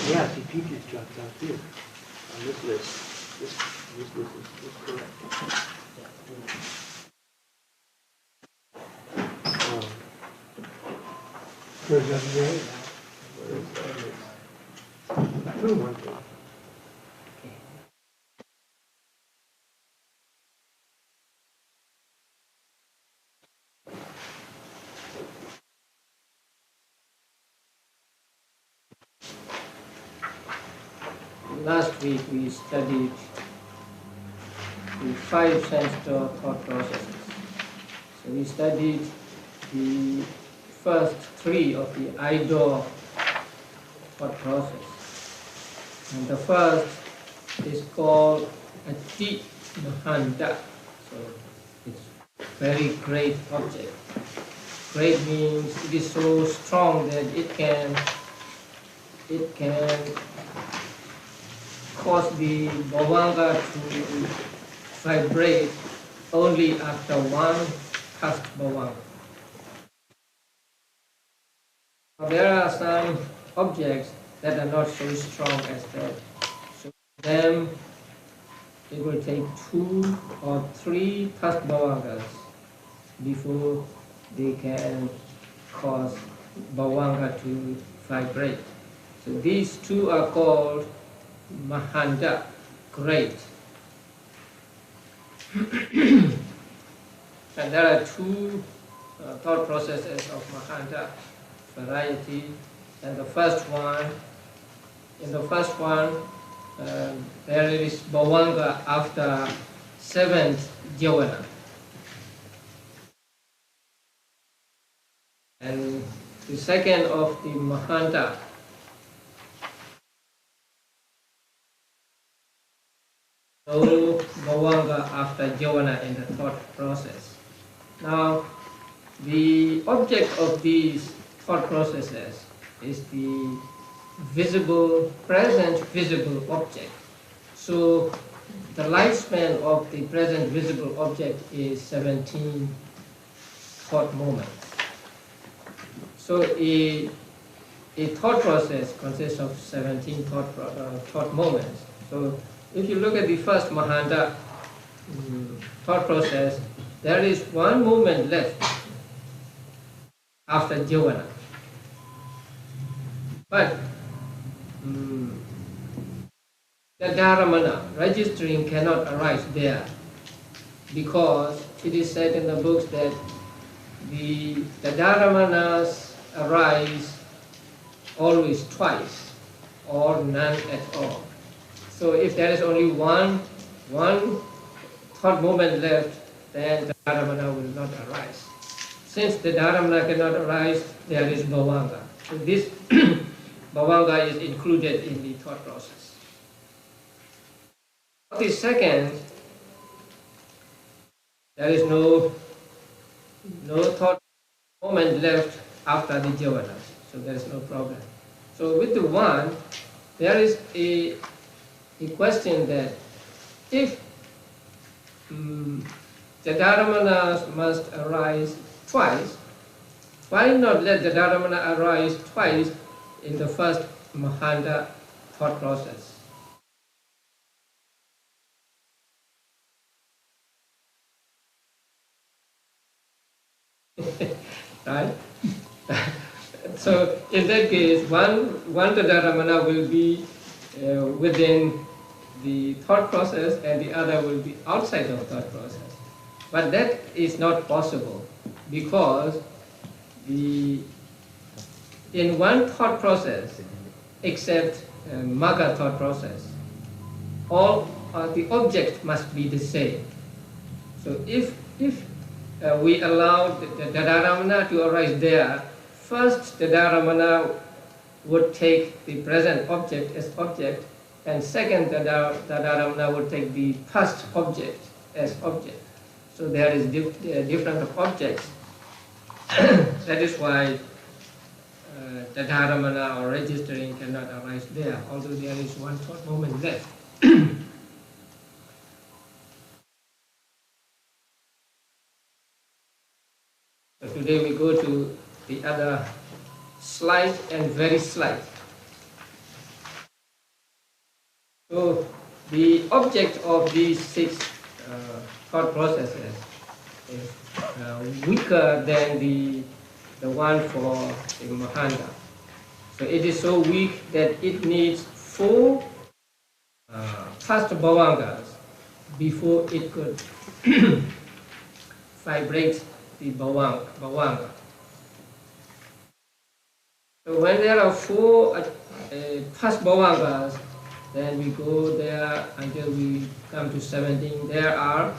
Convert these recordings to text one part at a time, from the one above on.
Yeah, repeat this chapter too. On this list. This list is correct. Where's that right? Where is that list? One thing. Last week we studied the 5 sense thought processes. So we studied the first 3 of the Sayādaw thought process. And the first is called Abhidhammattha. So it's very great object. Great means it is so strong that it can cause the bhavanga to vibrate only after one past bhavanga. Now, there are some objects that are not so strong as that. So them it will take 2 or 3 past bhavangas before they can cause bhavanga to vibrate. So these 2 are called Mahanda, great. And there are 2 thought processes of Mahanda, variety. And the first one, there is bhavanga after 7th jhana. And the second of the Mahanda, no bhavanga after jhana in the thought process. Now, the object of these thought processes is the present visible object. So, the lifespan of the present visible object is 17 thought moments. So, a thought process consists of 17 thought moments. So, if you look at the first Mahanda thought process, there is 1 moment left after jhana. But the dharamana, registering, cannot arise there, because it is said in the books that the dharamanas arise always twice or none at all. So if there is only one thought moment left, then the dharamana will not arise. Since the dharamana cannot arise, there is bhavanga. So this bhavanga is included in the thought process. The second, there is no thought moment left after the jhavanas, so there is no problem. So with the 1, there is a question that if the dharamanas must arise twice, why not let the dharamana arise twice in the first Mahanda thought process? Right? So in that case, one dharamana will be within the thought process and the other will be outside of thought process. But that is not possible, because in one thought process, except Magga thought process, all the objects must be the same. So if we allow the dharamana to arise there, first the dharamana would take the present object as object, and second the dharamana would take the past object as object. So there is different objects. That is why the dharamana or registering cannot arise there, although there is one thought moment left. So today we go to the other slight and very slight. So the object of these six thought processes is weaker than the one for the Mahanda. So it is so weak that it needs 4 fast bhavangas before it could vibrate the bhavanga. So when there are 4 fast bhavangas, then we go there until we come to 17. There are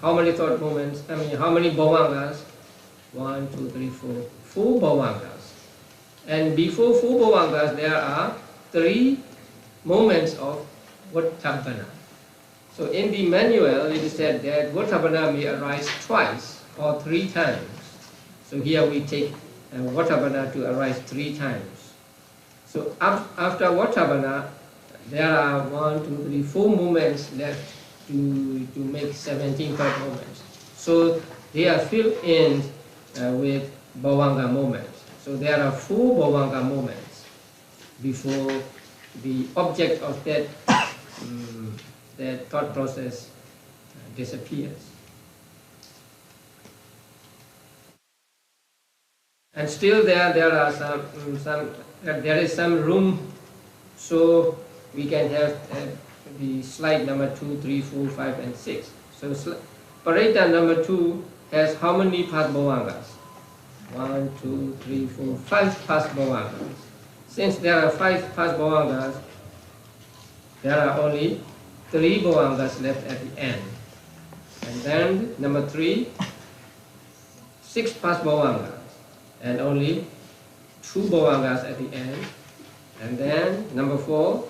how many thought moments? I mean, how many bhavangas? 1, 2, 3, 4. 4 bhavangas. And before 4 bhavangas, there are 3 moments of Vattabhana. So in the manual, it is said that Vattabhana may arise twice or 3 times. So here we take Vattabhana to arise 3 times. So after Vattabhana, there are 1, 2, 3, 4 moments left to make 17 thought moments. So they are filled in with bhavanga moments. So there are 4 bhavanga moments before the object of that that thought process disappears. And still there are there is some room, so we can have the slide number 2, 3, 4, 5, and 6. So Parita number 2 has how many fast bhavangas? 1, 2, 3, 4, 5 fast bhavangas. Since there are 5 fast bhavangas, there are only 3 bhavangas left at the end. And then number 3, 6 fast bhavangas, and only 2 bhavangas at the end. And then number 4,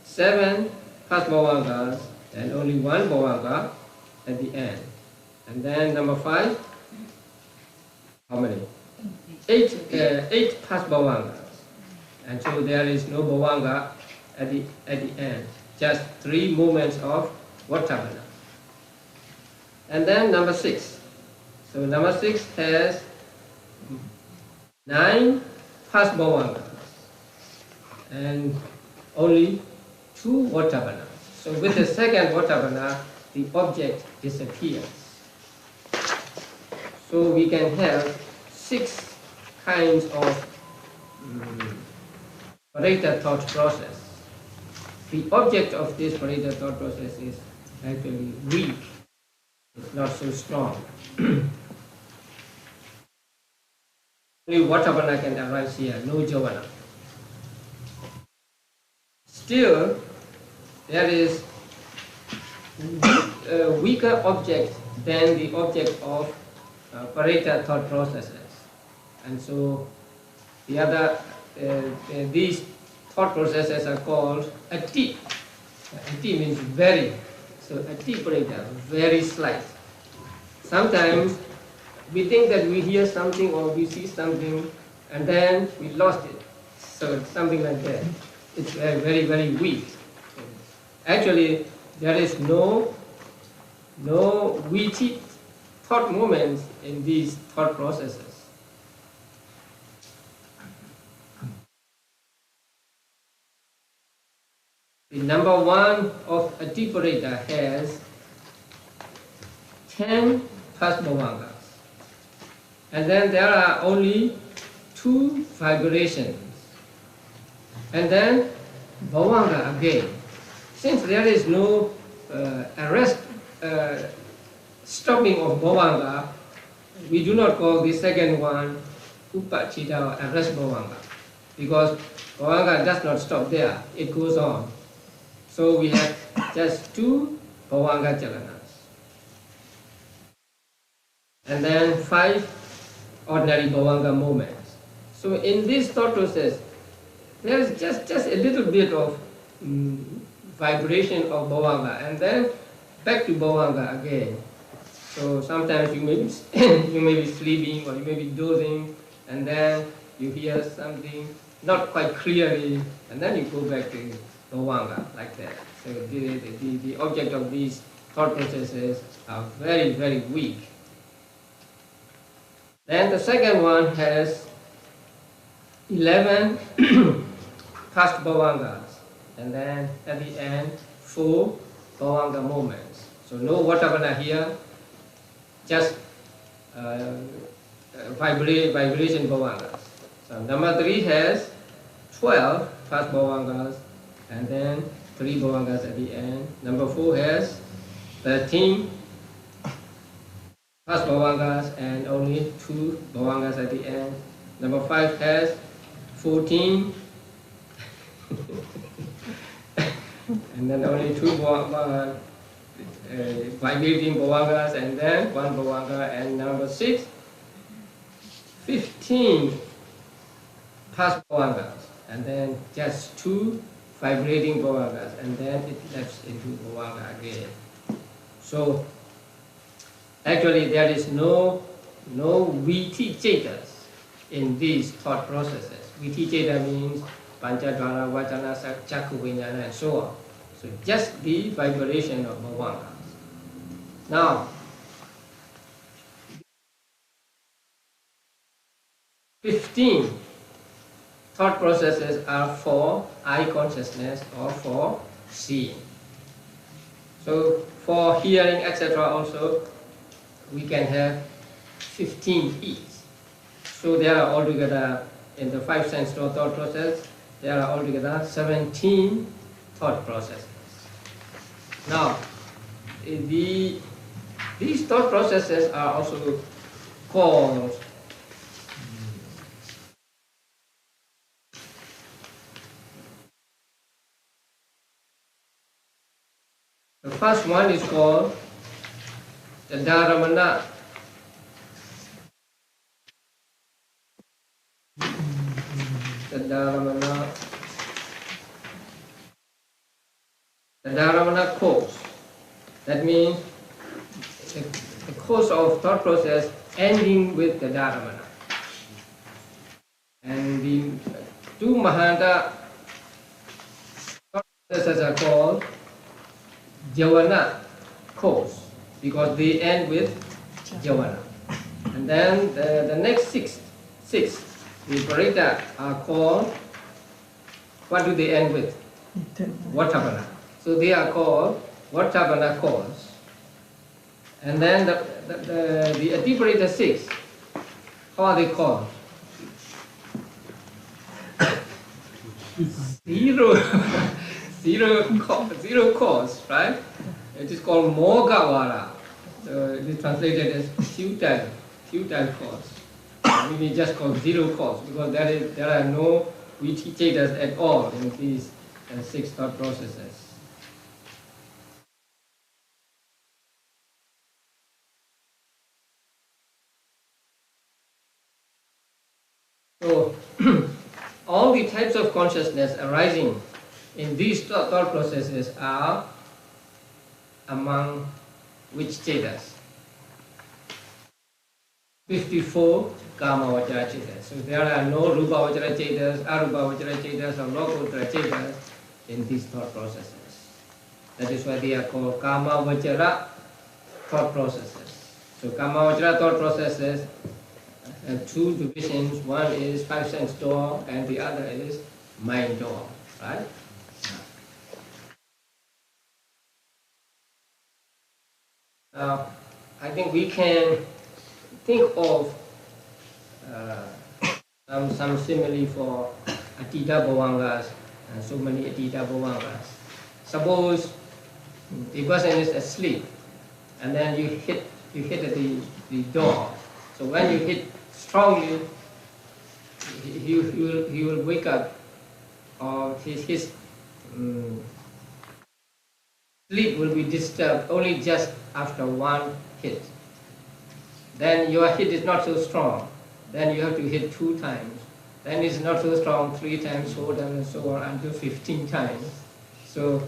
7 fast bhavangas, and only 1 bhavanga at the end. And then number 5, how many? 8 fast bhavangas. And so there is no bhavanga at the end. Just 3 movements of Vattabhana. And then number 6. So number 6 has 9 fast bhavangas and only 2 Vattabhana. So with the second Vattabhana, the object disappears. So we can have 6 kinds of Parita thought process. The object of this Parita thought process is actually weak. It's not so strong. Only Vattabhana can arise here, no Javana. Still, there is a weaker object than the object of Parita thought processes. And so the other, these thought processes are called ati. Ati means very. So ati Parita, very slight. Sometimes we think that we hear something or we see something and then we lost it. So something like that. It's very, very, very weak. Actually, there is no witty thought moments in these thought processes. The number 1 of Atiparita has 10 fast bhavangas. And then there are only 2 vibrations. And then bhavanga again. Since there is no stopping of bhavanga, we do not call the second one upachita or arrest bhavanga, because bhavanga does not stop there, it goes on. So we have just 2 bhavanga chalanas. And then 5 ordinary bhavanga moments. So in this thought process, there is just a little bit of vibration of bhavanga, and then back to bhavanga again. So sometimes you may be, you may be sleeping or you may be dozing, and then you hear something not quite clearly, and then you go back to bhavanga like that. So the object of these thought processes are very, very weak. Then the second one has 11 past bhavangas, and then at the end 4 bhavanga moments. So no vatavana here, just vibration bhavangas. So number 3 has 12 past bhavangas, and then 3 bhavangas at the end. Number 4 has 13 past bhavangas and only 2 bhavangas at the end. Number 5 has 14 and then only 2 vibrating bhavangas and then 1 bhavanga. And number 6, 15 past bhavangas and then just 2 vibrating bhavangas, and then it lets into bhavanga again. So actually there is no viti cetas in these thought processes. Viti ceta means panchadvara, vachana, chakku, vijnana, and so on. So just the vibration of bhavangas. Now 15 thought processes are for eye consciousness or for seeing. So for hearing, etc. also we can have 15 each. So there are altogether, in the 5 sense thought process, there are altogether 17 thought processes. Now, these thought processes are also called the first one is called the Dharamana. The Dharamana course. That means the course of thought process ending with the Dharamana. And the 2 Mahanta thought processes are called Javana course because they end with Javana. And then the next six Viparita are called, what do they end with? Vatavana. So they are called Vatavana course. And then the Adiparita 6, how are they called? Zero cause, right? It is called Mogavara. So it is translated as futile cause. We just call 0 cause because there are no viti cetas at all in these 6 thought processes. So all the types of consciousness arising in these thought processes are among which cetas? 54 kama vachara cetas. So there are no rupa vachara cetas, arupa vachara cetas, or lokottara cetas in these thought processes. That is why they are called kama vachara thought processes. So kama vachara thought processes have 2 divisions. One is 5 sense door and the other is mind door, right? Now, I think we can think of some simile for Atita Bhavangas and so many Atita Bhavangas. Suppose the person is asleep and then you hit the door. So when you hit strongly, he will wake up, or his sleep will be disturbed only just after 1 hit. Then your hit is not so strong. Then you have to hit 2 times. Then it's not so strong, 3 times, 4 times, and so on until 15 times. So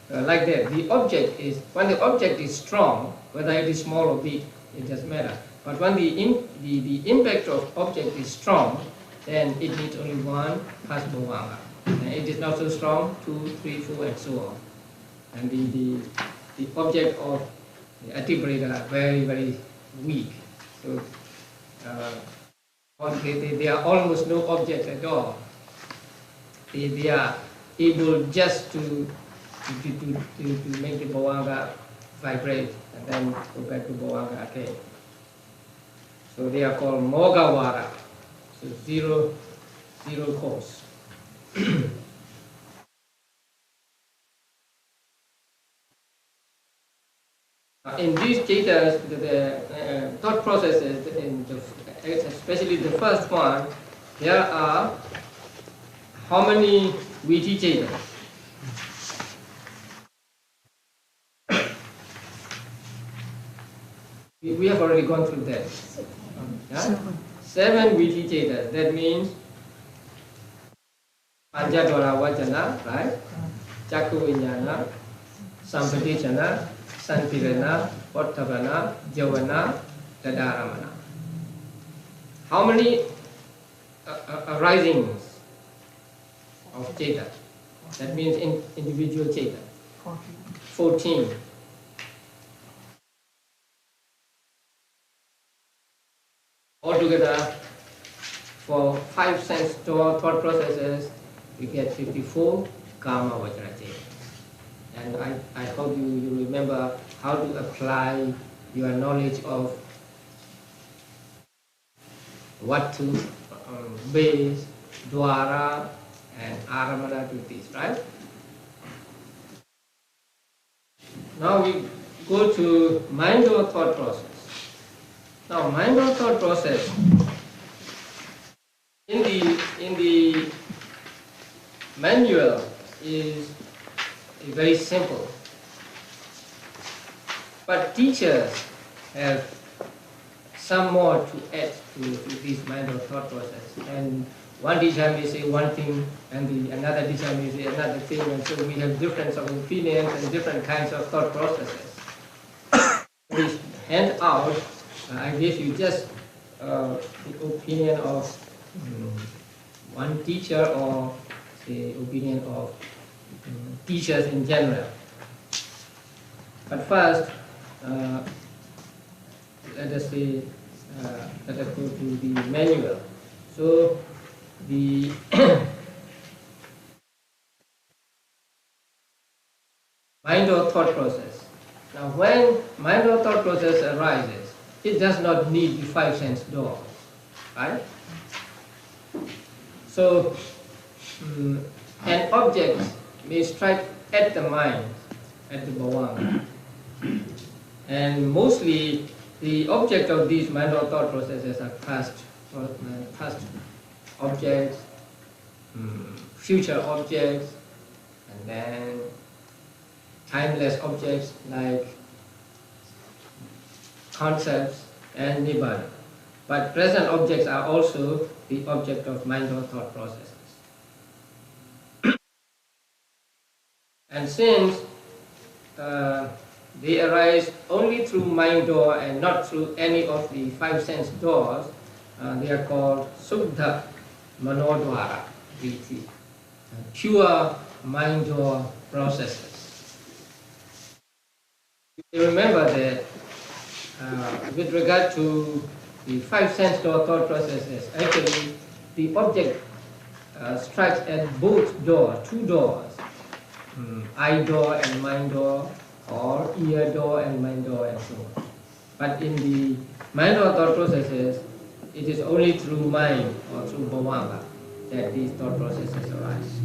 like that. The object is, when the object is strong, whether it is small or big, it doesn't matter. But when the impact of object is strong, then it needs only one plus bhavanga. And it is not so strong, 2, 3, 4, and so on. And the object of the atibreda are very, very weak. So there are almost no objects at all. They are able just to make the bhavanga vibrate and then go back to bhavanga again. So they are called mogavara. So zero cause. In these cetas, the thought processes, especially the first one, there are how many viti cetas? We have already gone through that. Yeah? 7 viti cetas. That means Panjadwara Vajana, right? Chakku Vijnana, Sampatijana, Santirana, Pottavana, Javana, Tadaramana. How many arisings of Cheta? That means individual Cheta. 14. Altogether, for 5 sense thought processes, we get 54 Kama Vajra Cheta. And I hope you remember how to apply your knowledge of what to base, dwara, and aramana to this, right? Now we go to mind or thought process. Now mind or thought process, in the manual is very simple, but teachers have some more to add to this mind or thought process. And one teacher may say one thing, and another teacher may say another thing, and so we have difference of opinions and different kinds of thought processes. This handout, I gave you just the opinion of one teacher or the opinion of teachers in general. But first, let us go to the manual. So the mind or thought process. Now when mind or thought process arises, it does not need the 5 sense doors, right? So an object may strike at the mind, at the bhavanga. And mostly the object of these mind or thought processes are past objects, future objects, and then timeless objects like concepts and nibbana. But present objects are also the object of mind or thought processes. And since they arise only through mind door and not through any of the 5 sense doors, they are called Suddha Manodvara, pure mind door processes. You remember that with regard to the 5 sense door thought processes, actually the object strikes at both doors, 2 doors, eye door and mind door, or ear door and mind door, and so on. But in the mind or thought processes, it is only through mind or through bhavanga that these thought processes arise.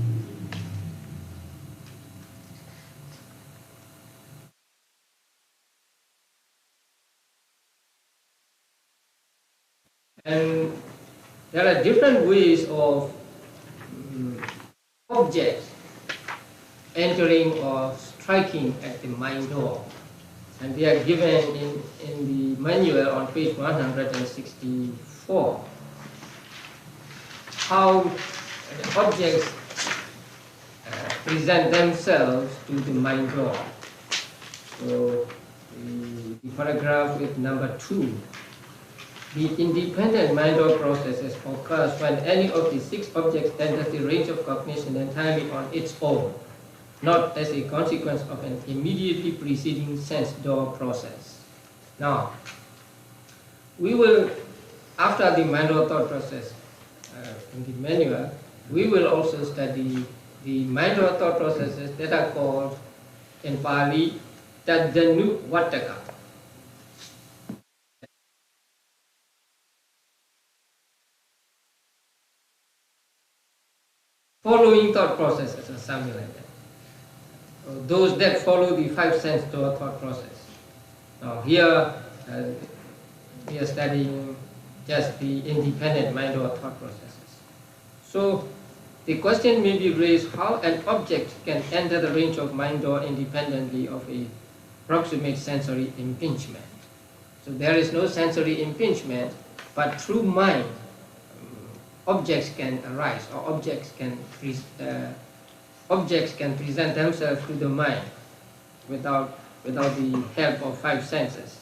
And there are different ways of objects entering or striking at the mind door, and they are given in the manual on page 164. How the objects present themselves to the mind door. So the paragraph with number 2. The independent mind-thought processes occurs when any of the 6 objects enters the range of cognition entirely on its own, not as a consequence of an immediately preceding sense-door process. Now, we will, after the mind-thought process in the manual, we will also study the mind-thought processes that are called in Pali Tadanu Vattaka. Following thought processes or something like that. Those that follow the 5 sense door thought process. Now here we are studying just the independent mind or thought processes. So the question may be raised how an object can enter the range of mind door independently of a proximate sensory impingement. So there is no sensory impingement, but through mind objects can arise, or objects can present themselves to the mind without the help of 5 senses.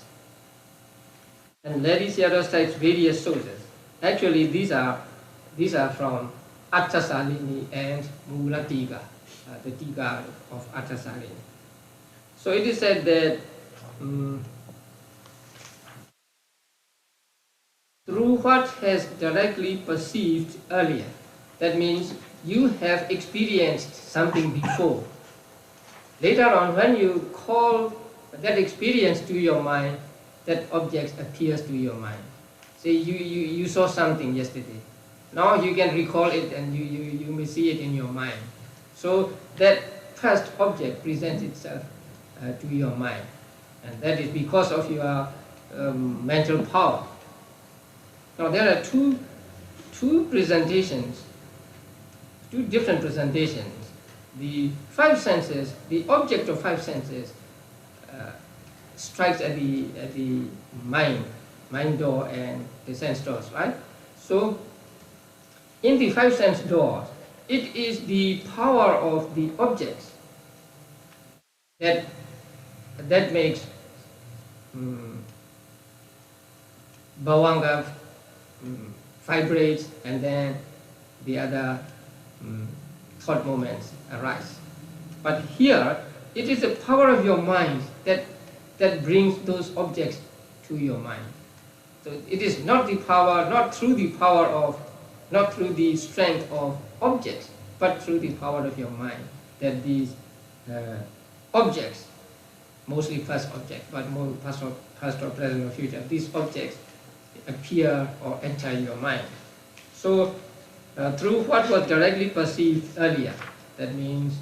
And Lady Sayādaw cites various sources. Actually, these are from Attasalini and Mula Tika, the Tika of Attasalini. So it is said that through what has directly perceived earlier, that means you have experienced something before. Later on, when you call that experience to your mind, that object appears to your mind. Say you saw something yesterday. Now you can recall it and you may see it in your mind. So that first object presents itself to your mind. And that is because of your mental power. Now there are two presentations, 2 different presentations. The 5 senses, the object of 5 senses strikes at the mind door and the sense doors, right? So in the 5 sense doors, it is the power of the objects that makes bhavanga vibrates, and then the other thought moments arise. But here, it is the power of your mind that brings those objects to your mind. So it is not the power, not through the strength of objects, but through the power of your mind, that these objects, mostly past objects, but more past or present or future, these objects appear or enter your mind. So through what was directly perceived earlier, that means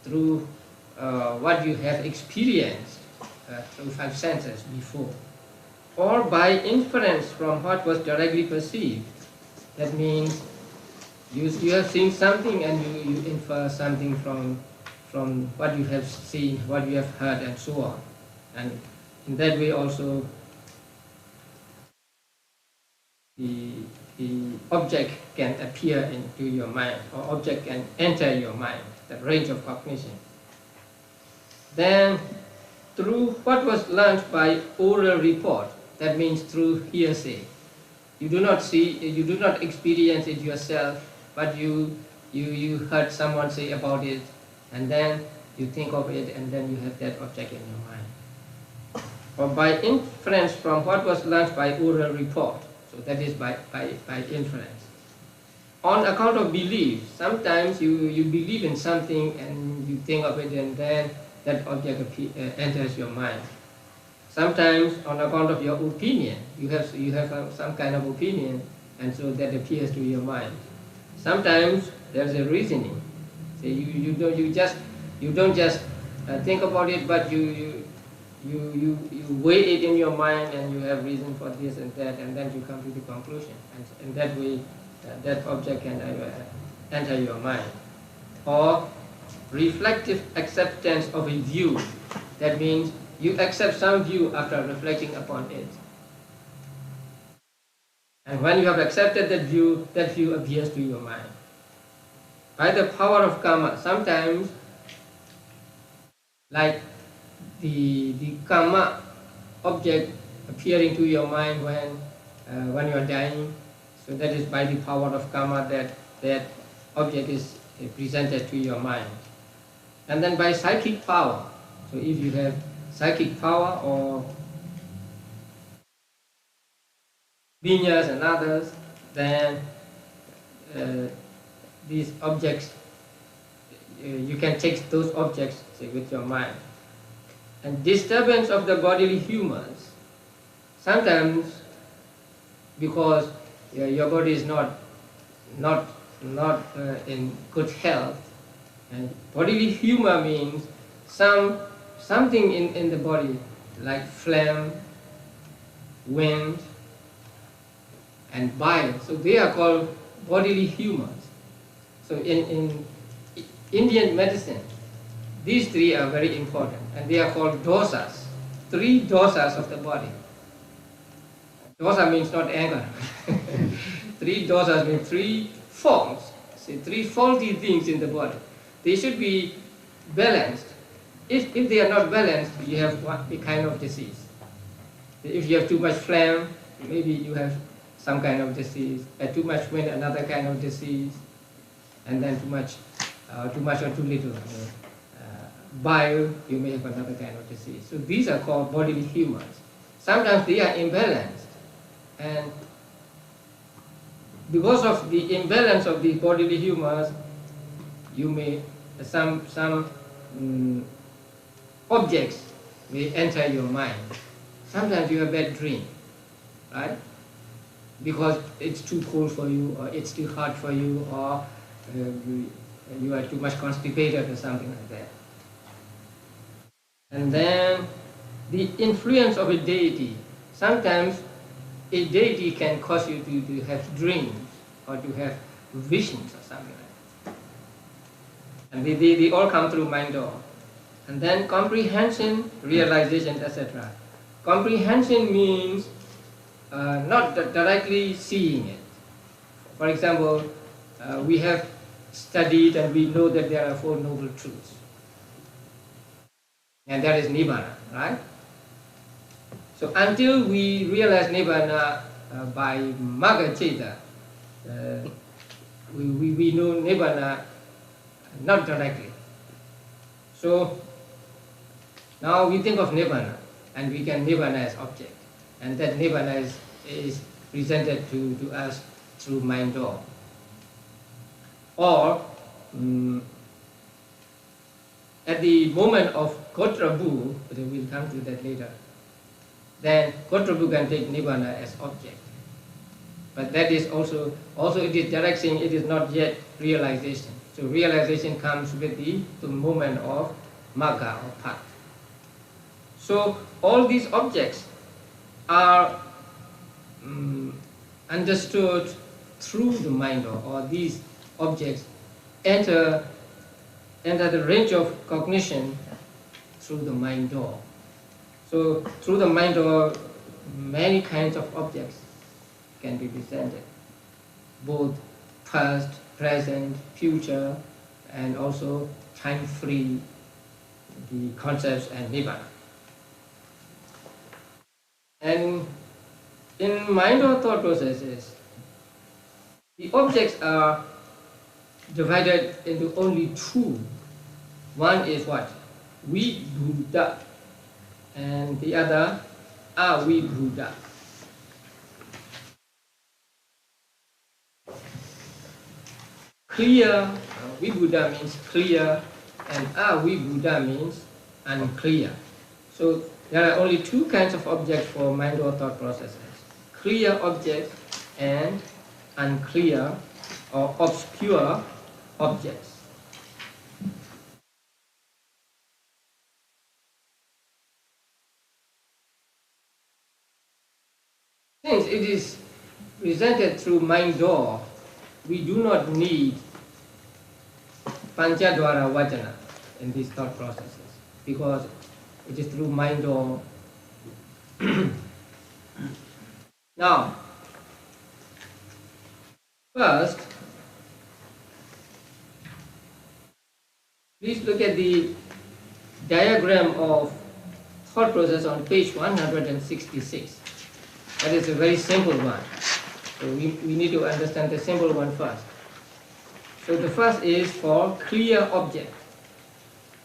through what you have experienced through 5 senses before, or by inference from what was directly perceived, that means you have seen something and you infer something from what you have seen, what you have heard, and so on. And in that way also the object can appear into your mind, or object can enter your mind, the range of cognition. Then through what was learned by oral report, that means through hearsay. You do not see, you do not experience it yourself, but you heard someone say about it, and then you think of it, and then you have that object in your mind. Or by inference from what was learned by oral report. So that is by inference. On account of belief, sometimes you believe in something and you think of it, and then that object enters your mind. Sometimes on account of your opinion, you have some kind of opinion, and so that appears to your mind. Sometimes there's a reasoning. So you don't just think about it, but you weigh it in your mind, and you have reason for this and that, and then you come to the conclusion. And in that way, that object can enter your mind. Or reflective acceptance of a view. That means you accept some view after reflecting upon it. And when you have accepted that view appears to your mind. By the power of karma, sometimes, like the karma object appearing to your mind when you are dying. So that is by the power of karma that object is presented to your mind. And then by psychic power. So if you have psychic power or vinyas and others, then these objects, you can take those objects, say, with your mind. And disturbance of the bodily humors, sometimes because your body is not in good health, and bodily humor means something in the body like phlegm, wind, and bile. So they are called bodily humors. So in Indian medicine, these three are very important, and they are called dosas, 3 dosas of the body. Dosa means not anger. 3 dosas means 3 forms, say 3 faulty things in the body. They should be balanced. If they are not balanced, you have a kind of disease. If you have too much phlegm, maybe you have some kind of disease. Too much wind, another kind of disease. And then too much or too little bile, you may have another kind of disease. So these are called bodily humors. Sometimes they are imbalanced, and because of the imbalance of the bodily humors, you may some objects may enter your mind. Sometimes you have bad dream, right? Because it's too cold for you, or it's too hot for you, or you are too much constipated or something like that. And then the influence of a deity. Sometimes a deity can cause you to have dreams or to have visions or something like that. And they all come through mind door. And then comprehension, realization, etc. Comprehension means not directly seeing it. For example, we have studied and we know that there are 4 noble truths. And that is Nibbana, right? So until we realize Nibbana by Magga Cheta, we know Nibbana not directly. So now we think of Nibbana, and we can Nibbana as object. And that Nibbana is presented to us through mind door. Or at the moment of Kotrabu, we will come to that later, then Kotrabu can take Nibbana as object. But that is also it is direct saying it is not yet realization. So realization comes with the moment of Magga or path. So all these objects are understood through the mind door, or these objects enter the range of cognition through the mind door. So through the mind door, many kinds of objects can be presented, both past, present, future, and also time-free, the concepts and Nibbana. And in mind or thought processes, the objects are divided into only 2. One is what? Vibhuta, and the other Avibhuta. Clear, Vibhuta means clear, and Avibhuta means unclear. So there are only 2 kinds of objects for mind or thought processes: clear objects and unclear or obscure objects. Since it is presented through mind door, we do not need Panchadwara Vajana in these thought processes, because it is through mind door. Now, first, please look at the diagram of thought process on page 166. That is a very simple one. So we need to understand the simple one first. So the first is for clear object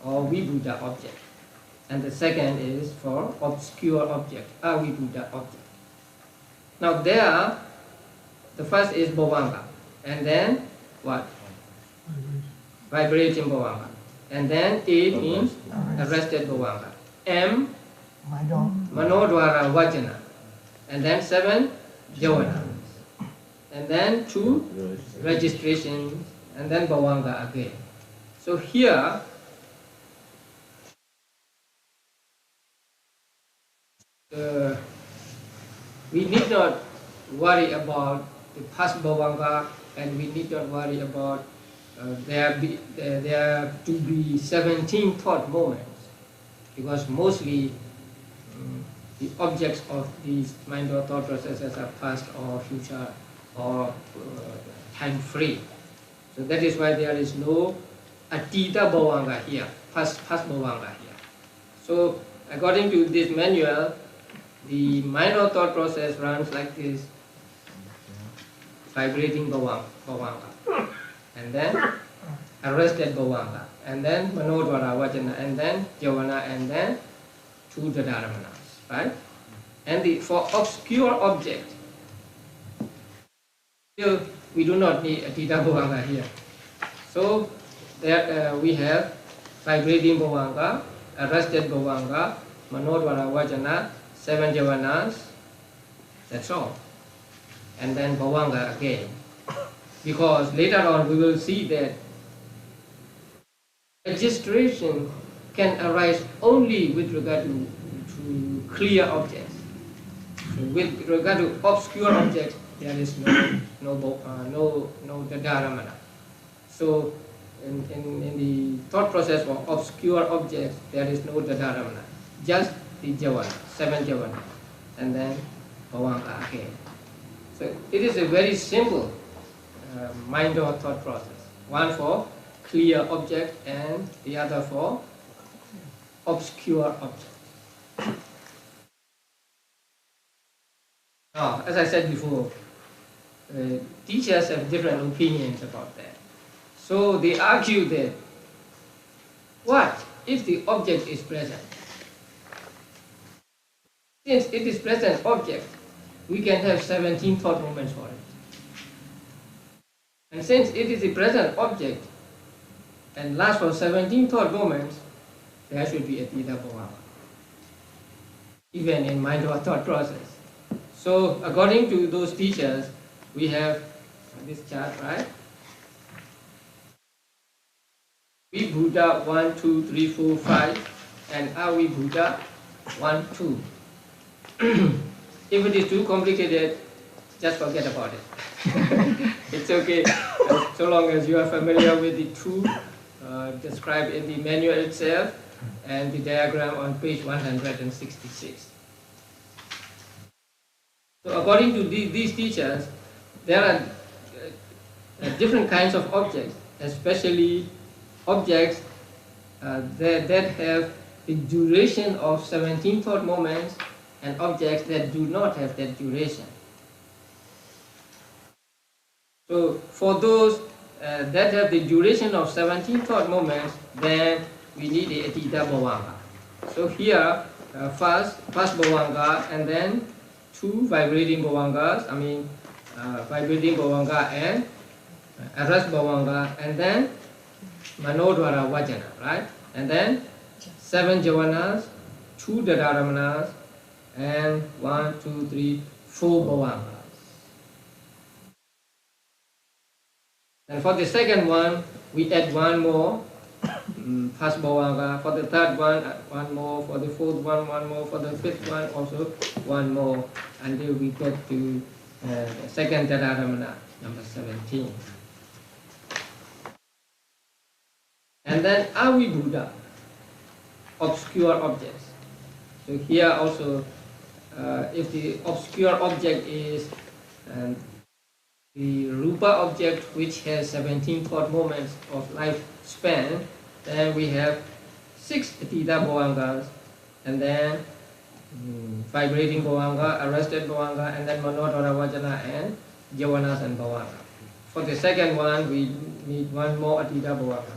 or Vibhuta object. And the second is for obscure object, Avibhuta object. Now there, the first is bhavanga. And then what? Vibrating bhavanga. And then A means arrested bhavanga. M, manodvara vajana. And then 7, javana. And then 2, registration. And then bhavanga again. So here, we need not worry about the past bhavanga, and we need not worry about there to be 17 thought moments, because mostly the objects of these mind or thought processes are past or future or time free. So that is why there is no atita bhavanga here, past bhavanga here. So according to this manual, the mind or thought process runs like this: vibrating bhavanga, and then arrested bhavanga, and then manodvara vajana, and then javana, and then 2 dadaramanas, right? And for obscure object, still we do not need atita bhavanga here. So there we have vibrating bhavanga, arrested bhavanga, manodvara vajana, 7 javanas, that's all. And then bhavanga again. Because later on we will see that registration can arise only with regard to clear objects. So with regard to obscure objects, there is no dadaramana. So in the thought process for obscure objects, there is no dadaramana. Just the javana, 7 javana, and then bhavanga again. So it is a very simple mind or thought process. One for clear object and the other for obscure object. Now, as I said before, teachers have different opinions about that. So they argue that, what if the object is present? Since it is present object, we can have 17 thought moments for it. And since it is a present object and lasts for 17 thought moments, there should be a atita bhavanga, even in mind or thought process. So according to those teachers, we have this chart, right? Vibhuta 1, 2, 3, 4, 5, and Avibhuta 1, 2. If it is too complicated, just forget about it. It's okay, so long as you are familiar with the two described in the manual itself and the diagram on page 166. So according to these teachers, there are different kinds of objects, especially objects that have the duration of 17 thought moments, and objects that do not have that duration. So for those that have the duration of 17 thought moments, then we need a atita bhavanga. So here, first bhavanga, and then 2 vibrating bhavangas, vibrating bhavanga and arrest bhavanga, and then manodvara vajana, right? And then 7 javanas, 2 dadaramanas, and 1, 2, 3, 4 bhavangas. And for the second one, we add 1 more past bhavanga. For the third one, 1 more. For the fourth one, 1 more. For the fifth one, also 1 more, until we get to the second dadaramana, number 17. And then Avibhuta, obscure objects. So here also, if the obscure object is the rupa object, which has 17 thought moments of lifespan, then we have 6 atita bhavangas, and then vibrating bhavanga, arrested bhavanga, and then manodara vajana and javanas and bhavanga. For the second one, we need one more atita bhavanga,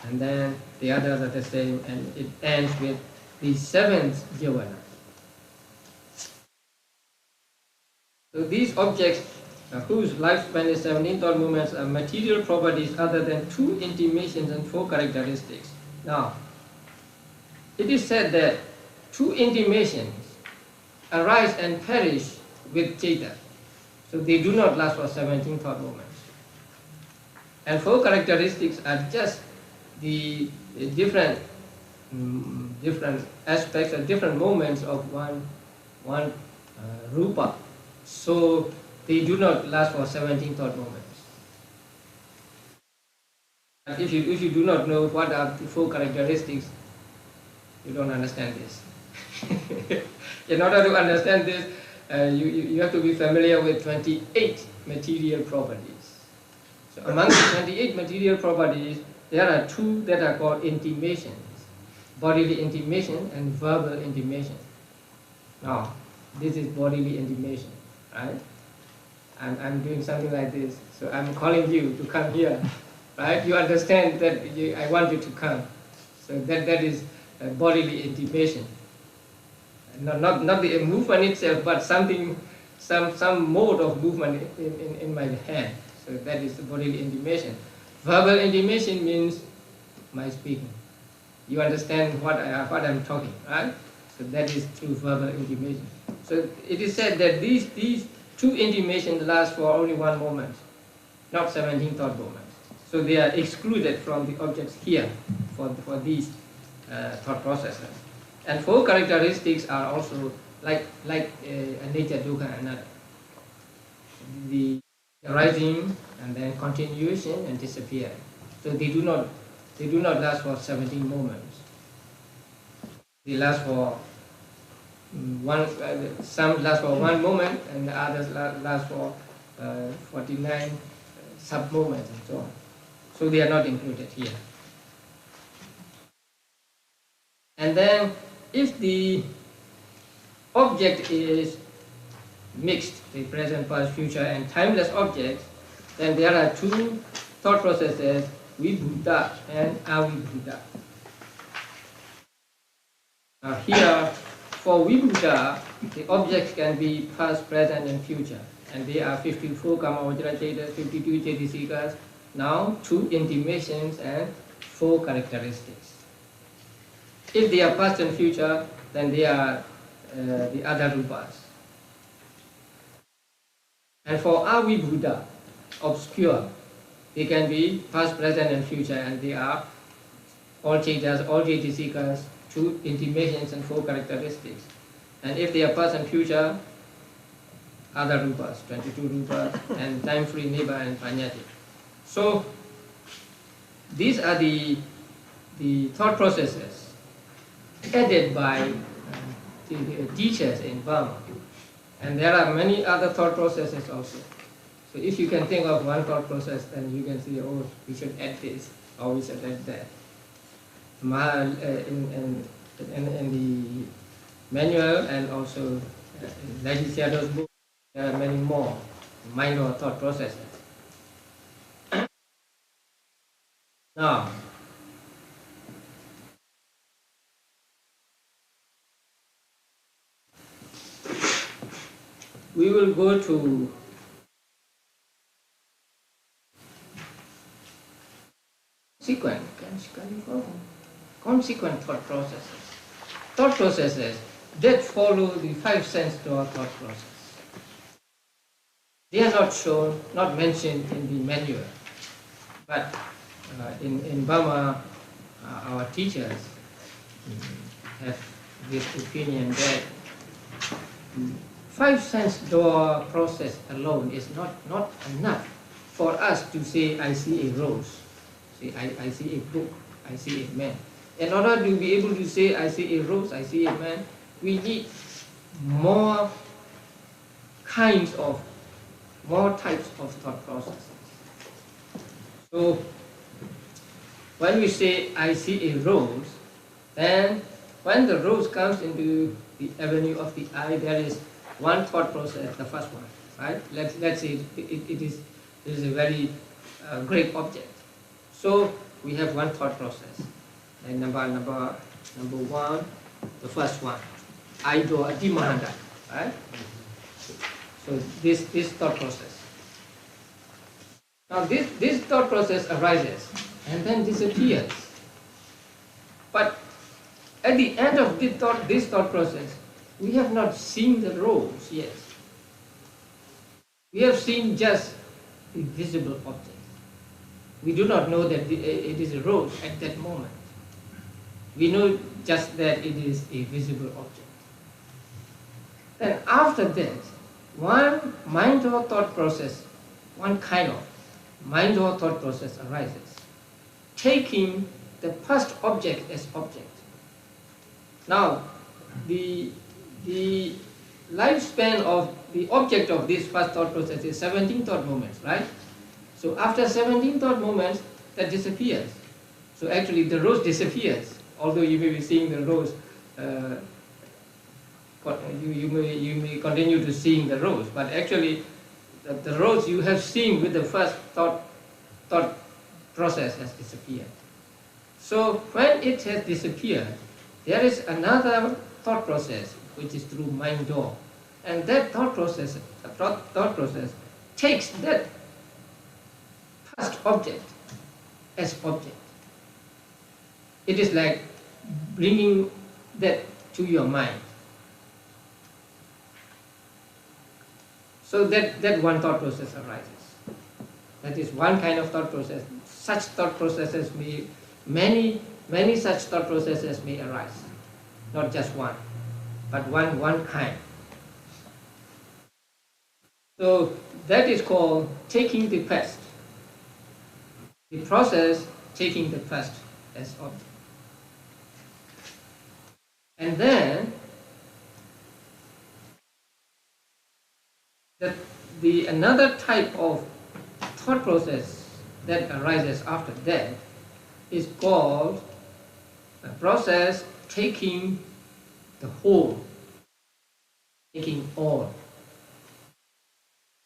and then the others are the same, and it ends with the seventh javana. So these objects whose lifespan is 17 thought movements are material properties other than two intimations and four characteristics. Now, it is said that two intimations arise and perish with Chaita. So they do not last for 17 thought moments. And four characteristics are just the different aspects or different moments of one rupa. So they do not last for 17 thought moments. And if you do not know what are the four characteristics, you don't understand this. In order to understand this, you have to be familiar with 28 material properties. So among the 28 material properties, there are two that are called intimations, bodily intimation and verbal intimation. Now, this is bodily intimation, right? I'm doing something like this, so I'm calling you to come here, right? You understand that I want you to come. So that is bodily intimation. Not the movement itself, but something, some mode of movement in my hand. So that is the bodily intimation. Verbal intimation means my speaking. You understand what I'm talking, right? So that is through verbal intimation. So it is said that these two intimations last for only one moment, not 17 thought moments. So they are excluded from the objects here for these thought processes. And four characteristics are also like anicca, dukkha, and anatta. The arising and then continuation and disappearing. So they do not last for 17 moments. They last for some last for one moment, and the others last for 49 sub moments and so on. So they are not included here. And then if the object is mixed, the present, past, future, and timeless objects, then there are two thought processes, vibhuta and avibhuta. Now here, for vibhuta, the objects can be past, present, and future, and they are 54 kamavajra chetas, 52 chetasikas, now two intimations and four characteristics. If they are past and future, then they are the other rupas. And for avibhuta, obscure, they can be past, present, and future, and they are all chetas, all chetasikas, two intimations and four characteristics. And if they are past and future, other rupas, 22 rupas, and time-free nibbana and panyati. So these are the thought processes added by the teachers in Burma. And there are many other thought processes also. So if you can think of one thought process, then you can say, oh, we should add this, or we should add that. In the manual and also in Sayādaw's book, there are many more minor thought processes. Now, we will go to consequent thought processes. Thought processes that follow the five sense door thought process. They are not shown, not mentioned in the manual, but in Burma, our teachers have this opinion that five sense door process alone is not enough for us to say, I see a rose, say, I see a book, I see a man. In order to be able to say, I see a rose, I see a man, we need more types of thought processes. So when we say, I see a rose, then when the rose comes into the avenue of the eye, there is one thought process, the first one, right? Let's say it is a very great object. So we have one thought process. And number one, the first one, Sayādaw Abhidhammattha, right? So this thought process. Now this thought process arises and then disappears. But at the end of this thought process, we have not seen the rose yet. We have seen just the visible object. We do not know that it is a rose at that moment. We know just that it is a visible object. Then after that, one mind or thought process, one kind of mind or thought process arises, taking the first object as object. Now, the lifespan of the object of this first thought process is 17 thought moments, right? So after 17 thought moments, that disappears. So actually the rose disappears. Although you may be seeing the rose, you may continue to seeing the rose, but actually the rose you have seen with the first thought process has disappeared. So when it has disappeared, there is another thought process which is through mind door, and that thought process takes that first object as object. It is like bringing that to your mind. So that one thought process arises. That is one kind of thought process. Such thought processes many such thought processes may arise. Not just one, but one kind. So that is called taking the past. The process taking the past as object. And then another type of thought process that arises after that is called a process taking the whole, taking all.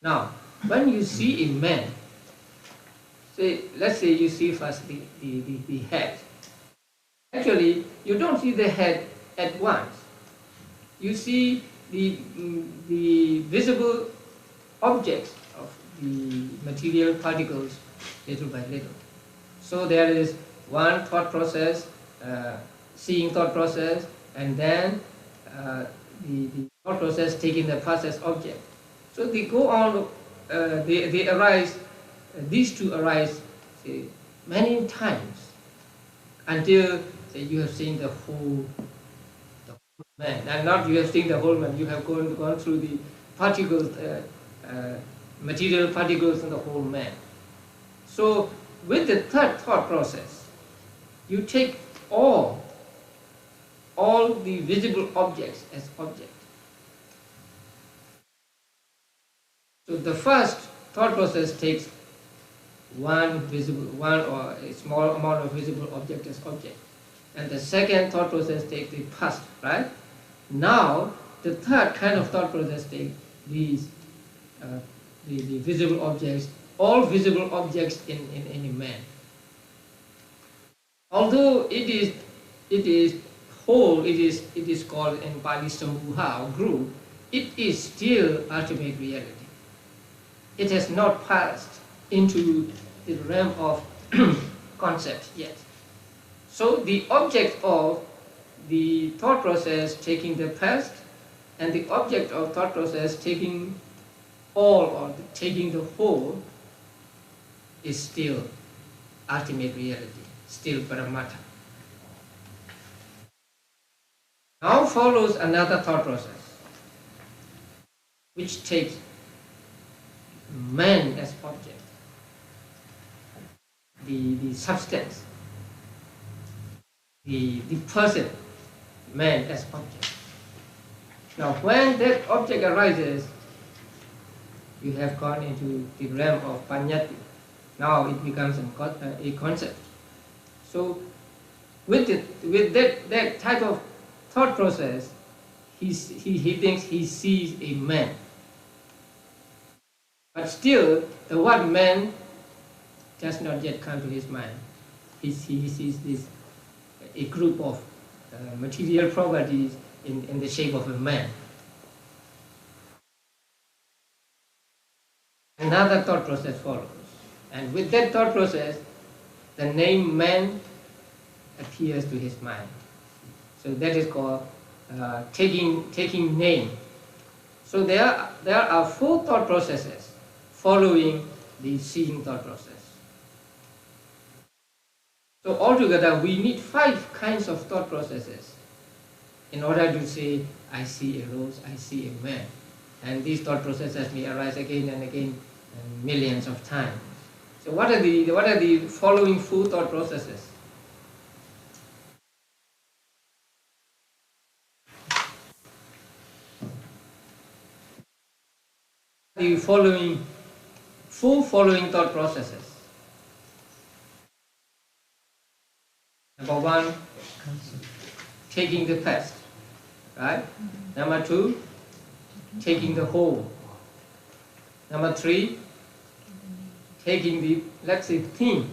Now, when you see a man, let's say you see first the head. Actually, you don't see the head at once. You see the visible objects of the material particles little by little. So there is one thought process, seeing thought process, and then the thought process taking the first as object. So they go on, they arise, these two arise many times until you have seen the whole man. And not you have seen the whole man, you have gone through the particles, material particles in the whole man. So with the third thought process, you take all the visible objects as object. So the first thought process takes one or a small amount of visible object as object. And the second thought process takes the first, right? Now, the third kind of thought process takes these, the visible objects, all visible objects in a man. Although it is whole, it is called in Pali saṅgaha or group, it is still ultimate reality. It has not passed into the realm of concept yet. So the object of the thought process taking the past and the object of thought process taking all or taking the whole is still ultimate reality, still Paramattha. Now follows another thought process which takes man as object, the substance, the person, man as object. Now when that object arises, you have gone into the realm of paññatti. Now it becomes a concept. So with that type of thought process, he thinks he sees a man. But still, the word man does not yet come to his mind. He sees this, a group of material properties in the shape of a man. Another thought process follows. And with that thought process, the name man appears to his mind. So that is called taking name. So there are 4 thought processes following the seeing thought process. So altogether, we need 5 kinds of thought processes in order to say, I see a rose, I see a man. And these thought processes may arise again and again, and millions of times. So what are the following 4 thought processes? The following 4 thought processes. Number 1, taking the past, right? Number 2, taking the whole. Number 3, taking the, let's say, thing.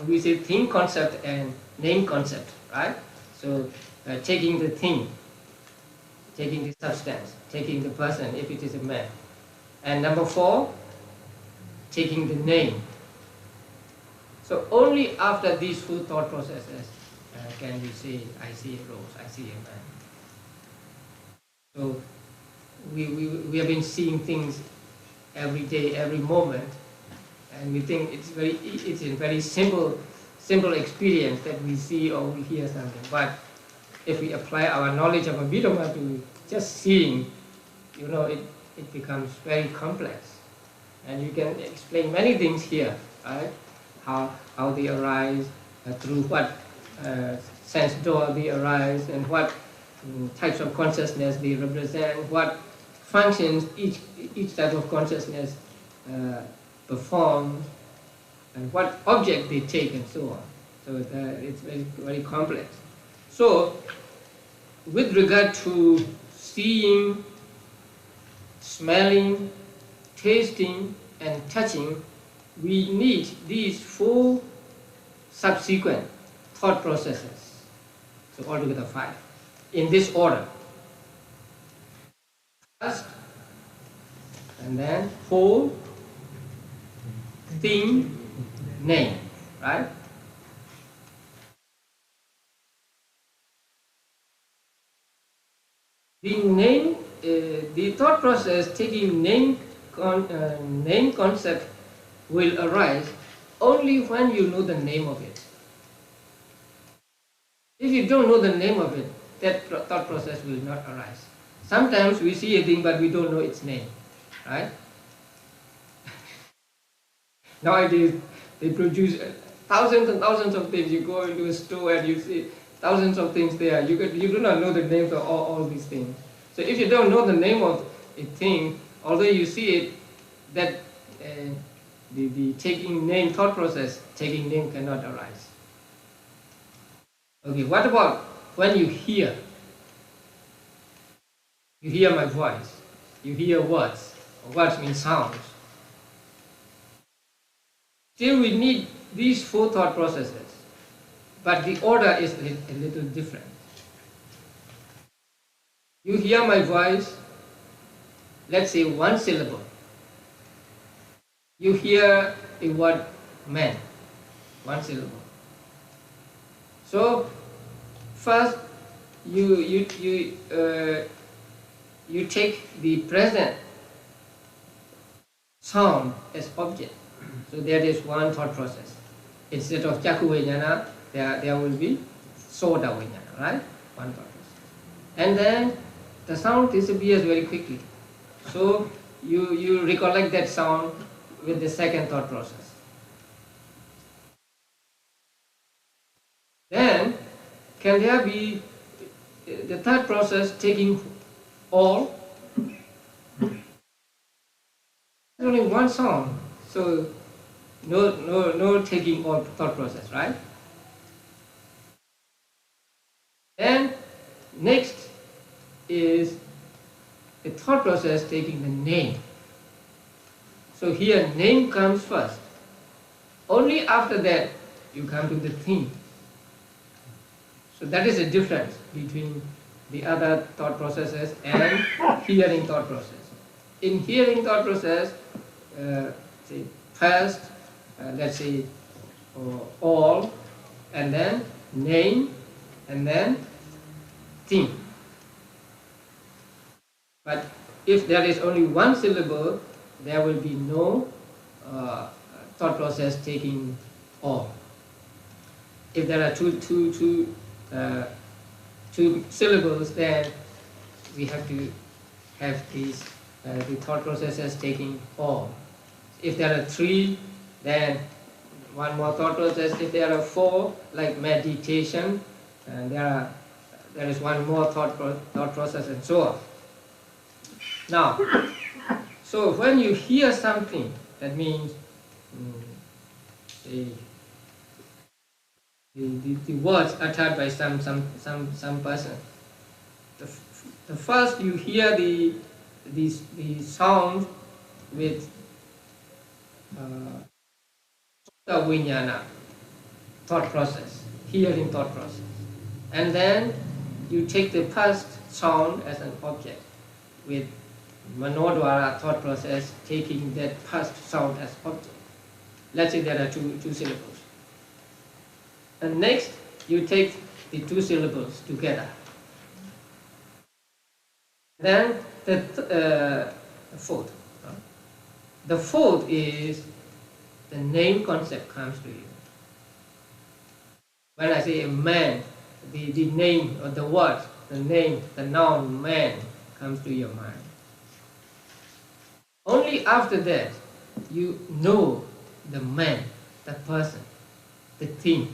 We say thing concept and name concept, right? So taking the thing, taking the substance, taking the person if it is a man. And number 4, taking the name. So only after these 4 thought processes can we say, I see a rose, I see a man. So we have been seeing things every day, every moment, and we think it's a very simple experience that we see or we hear something. But if we apply our knowledge of Abhidhamma to just seeing, it becomes very complex. And you can explain many things here, right? How they arise, through what sense door they arise, and what types of consciousness they represent, what functions each type of consciousness performs, and what object they take, and so on. So it's very, very complex. So with regard to seeing, smelling, tasting, and touching, we need these 4 subsequent thought processes. So altogether 5, in this order. First, and then whole, thing, name, right? The name, the thought process taking name concept will arise only when you know the name of it. If you don't know the name of it, that thought process will not arise. Sometimes we see a thing but we don't know its name, right? Nowadays they produce thousands and thousands of things. You go into a store and you see thousands of things there. You do not know the names of all these things. So if you don't know the name of a thing, although you see it, that the taking name thought process, taking name cannot arise. Okay, what about when you hear? You hear my voice, you hear words. Words mean sounds. Still we need these 4 thought processes, but the order is a little different. You hear my voice, let's say 1 syllable. You hear a word man, 1 syllable. So first you take the present sound as object. So that is 1 thought process. Instead of Chakku Vijnana, there will be Soda Vijnana, right? 1 thought process. And then the sound disappears very quickly. So you recollect that sound with the 2nd thought process. Then can there be the 3rd process taking all? Only 1 sound, so no taking all thought process, right? Then next is the thought process taking the name. So here name comes first. Only after that you come to the thing. So that is the difference between the other thought processes and hearing thought process. In hearing thought process, say first, let's say all, and then name, and then thing. But if there is only one syllable, there will be no thought process taking all. If there are two syllables, then we have to have these the thought processes taking all. If there are three, then one more thought process. If there are four, like meditation, and there is one more thought process, and so on. Now, so when you hear something, that means the words uttered by some person. The first you hear the sound with viññāna, thought process, hearing thought process, and then you take the first sound as an object with manodvara thought process taking that first sound as object. Let's say there are two syllables. And next, you take the two syllables together. Then the fourth. The fourth is the name concept comes to you. When I say a man, the name or the word, the name, the noun man comes to your mind. Only after that, you know the man, the person, the thing.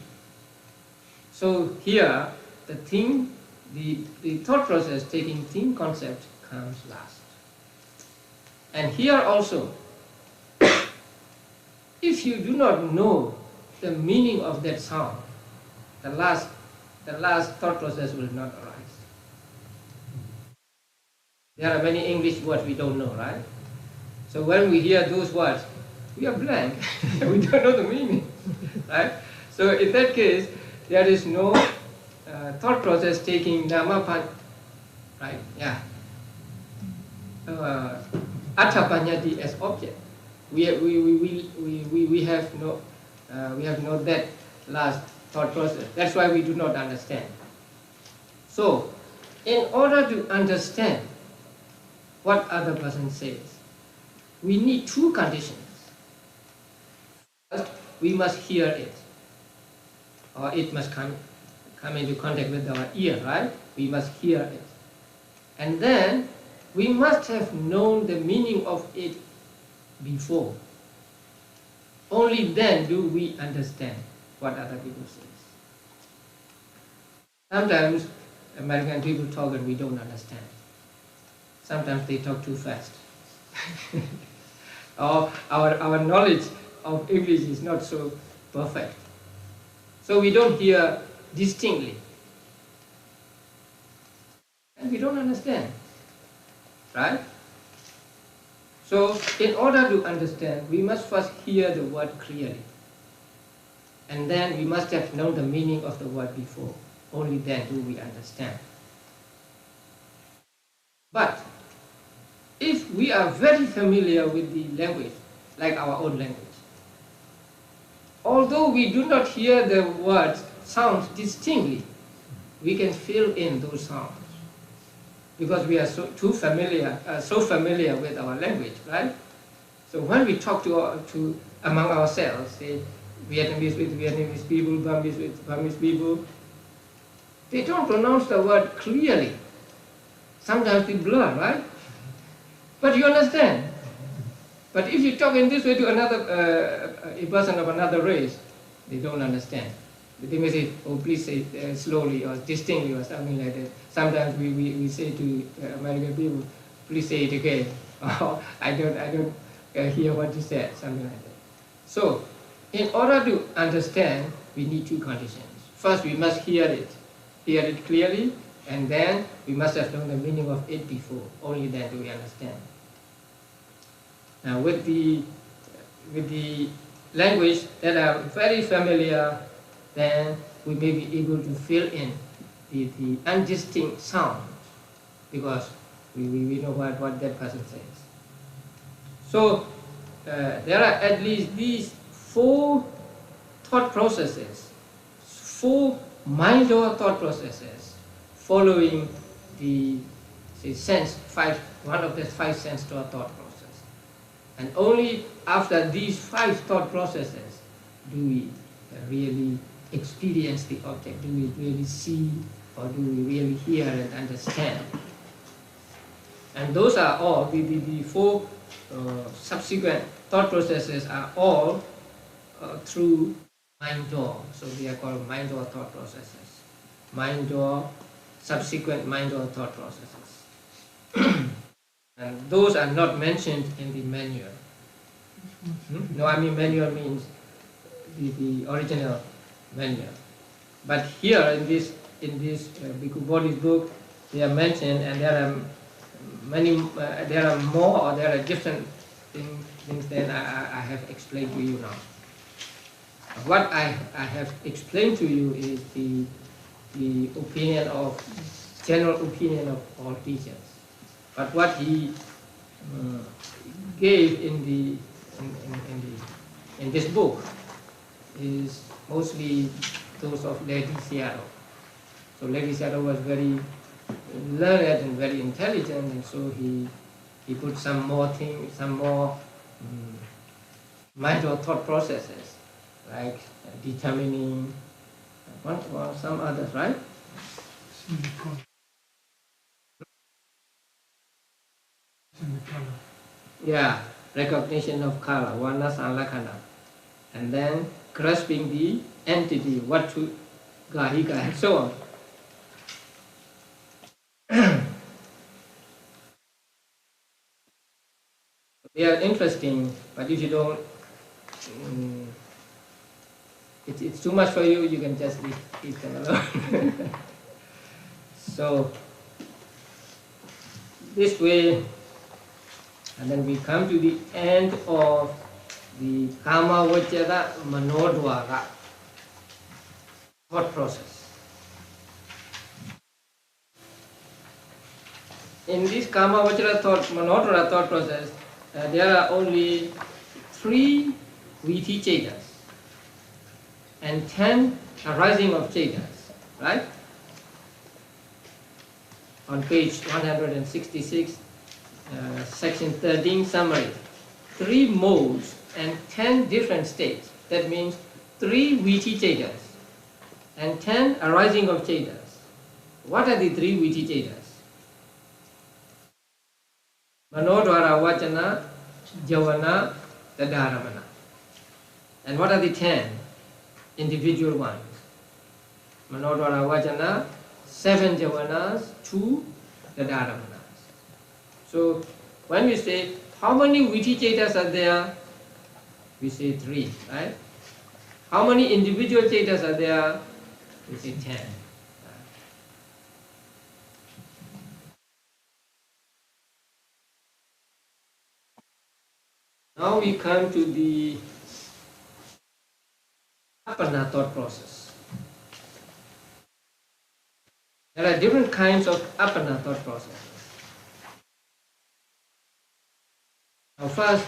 So here, the thing, the thought process taking thing concept comes last. And here also, if you do not know the meaning of that sound, the last thought process will not arise. There are many English words we don't know, right? So when we hear those words, we are blank. We don't know the meaning, right? So in that case, there is no thought process taking namapan, right? Yeah. Attapanyati as object. We have no that last thought process. That's why we do not understand. So, in order to understand what other person says, we need two conditions. First, we must hear it, or it must come into contact with our ear, right? We must hear it. And then, we must have known the meaning of it before. Only then do we understand what other people say. Sometimes American people talk and we don't understand. Sometimes they talk too fast. Or our knowledge of English is not so perfect. So we don't hear distinctly. And we don't understand. Right? So, in order to understand, we must first hear the word clearly. And then we must have known the meaning of the word before. Only then do we understand. But, if we are very familiar with the language, like our own language, although we do not hear the words, sounds distinctly, we can fill in those sounds. Because we are so familiar with our language, right? So when we talk to among ourselves, say Vietnamese with Vietnamese people, Burmese with Burmese people, they don't pronounce the word clearly. Sometimes they blur, right? But you understand. But if you talk in this way to another a person of another race, they don't understand. They may say, oh, please say it slowly or distinctly or something like that. Sometimes we say to American people, please say it again. Or I don't hear what you said, something like that. So, in order to understand, we need two conditions. First, we must hear it clearly, And then we must have known the meaning of it before. Only then do we understand. Now with the language that are very familiar, then we may be able to fill in the undistinct sound, because we know what that person says. So there are at least these 4 thought processes, 4 mind-door thought processes following the one of the 5 sense-door thought process. And only after these 5 thought processes do we really experience the object, do we really see, or do we really hear and understand. And those are all, the 4 subsequent thought processes are all through mind door. So they are called mind door thought processes. Mind door, subsequent mind door thought processes. And those are not mentioned in the manual. No, I mean manual means the original manual. But here in this Bhikkhu Bodhi's book, they are mentioned, and there are many, there are more, or there are different things than I have explained to you now. What I have explained to you is the opinion of, general opinion of all teachers. But what he gave in this book is mostly those of Lady Sayādaw. So Lady Sayādaw was very learned and very intelligent, and so he put some more things, some more mind or thought processes, like determining some others, right? Yeah, recognition of color, varna sanlakkhana, and then grasping the entity, what to gahika, and so on. They are interesting, but if you don't, it's too much for you, you can just leave them alone. So, this way, and then we come to the end of the Kama Vajara Manodvara thought process. In this Kama Vajara Manodvara thought process, there are only 3 Viti Chetas and 10 arising of Chetas, right? On page 166, section 13 summary. 3 modes and 10 different states. That means 3 Viti Chetas and 10 arising of Chetas. What are the 3 Viti Chetas? Manodvara Vachana, Javana, Tadharamana. And what are the 10 individual ones? Manodvara Vachana, 7 Javanas, 2 Tadharamanas. So when we say how many Viti Chetas are there, we say 3, right? How many individual Chetas are there? We say 10. Now we come to the Appana thought process. There are different kinds of Appana thought processes. Now first,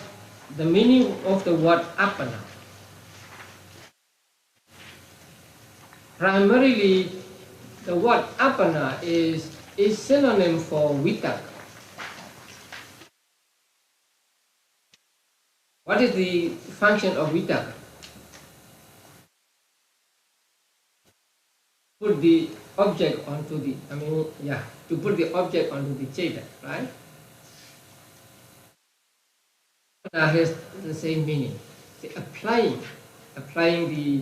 the meaning of the word Appana. Primarily, the word Appana is synonym for Vitakka. What is the function of Vitakka? Put the object onto the, to put the object onto the Cheta, right? Appana has the same meaning. It's applying the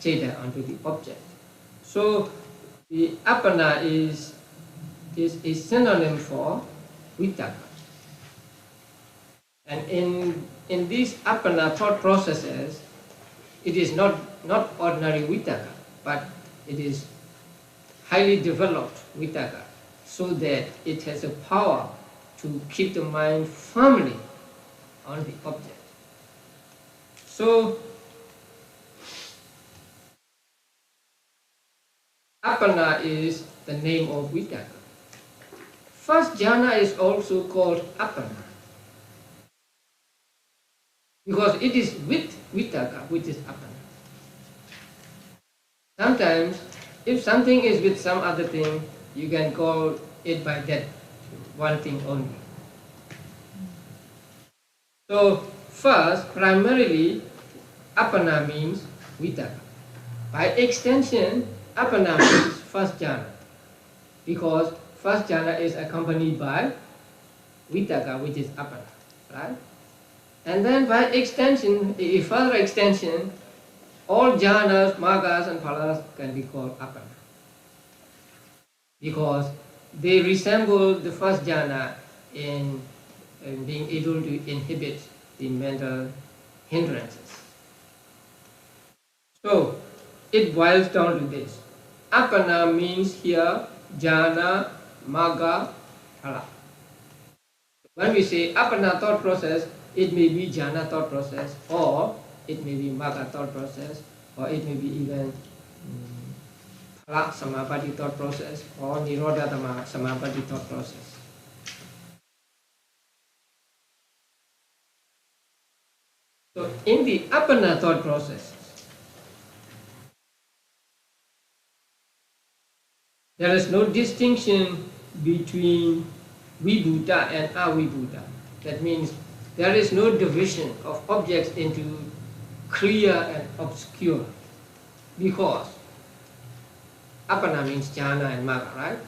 Cheta onto the object. So the Appana is a synonym for Vitakka. And in these Appana thought processes, it is not ordinary Vitakka, but it is highly developed vitakka, so that it has a power to keep the mind firmly on the object. So, Appana is the name of vitakka. First jhana is also called Appana, because it is with vitakka, which is Appana. Sometimes, if something is with some other thing, you can call it by that one thing only. So, first, primarily, Appana means vitakka. By extension, Appana means first jhana, because first jhana is accompanied by vitakka, which is Appana, right? And then by extension, a further extension, all jhanas, margas and phalas can be called Appana, because they resemble the first jhana in being able to inhibit the mental hindrances. So, it boils down to this. Appana means here jhana, magga, phala. When we say appana thought process, it may be jhana thought process, or it may be magga thought process, or it may be even phala samapatti thought process, or nirodha samapatti thought process. So in the appana thought process, there is no distinction between vibhuta and avibhuta. That means there is no division of objects into clear and obscure, because appana means jhana and magga, right?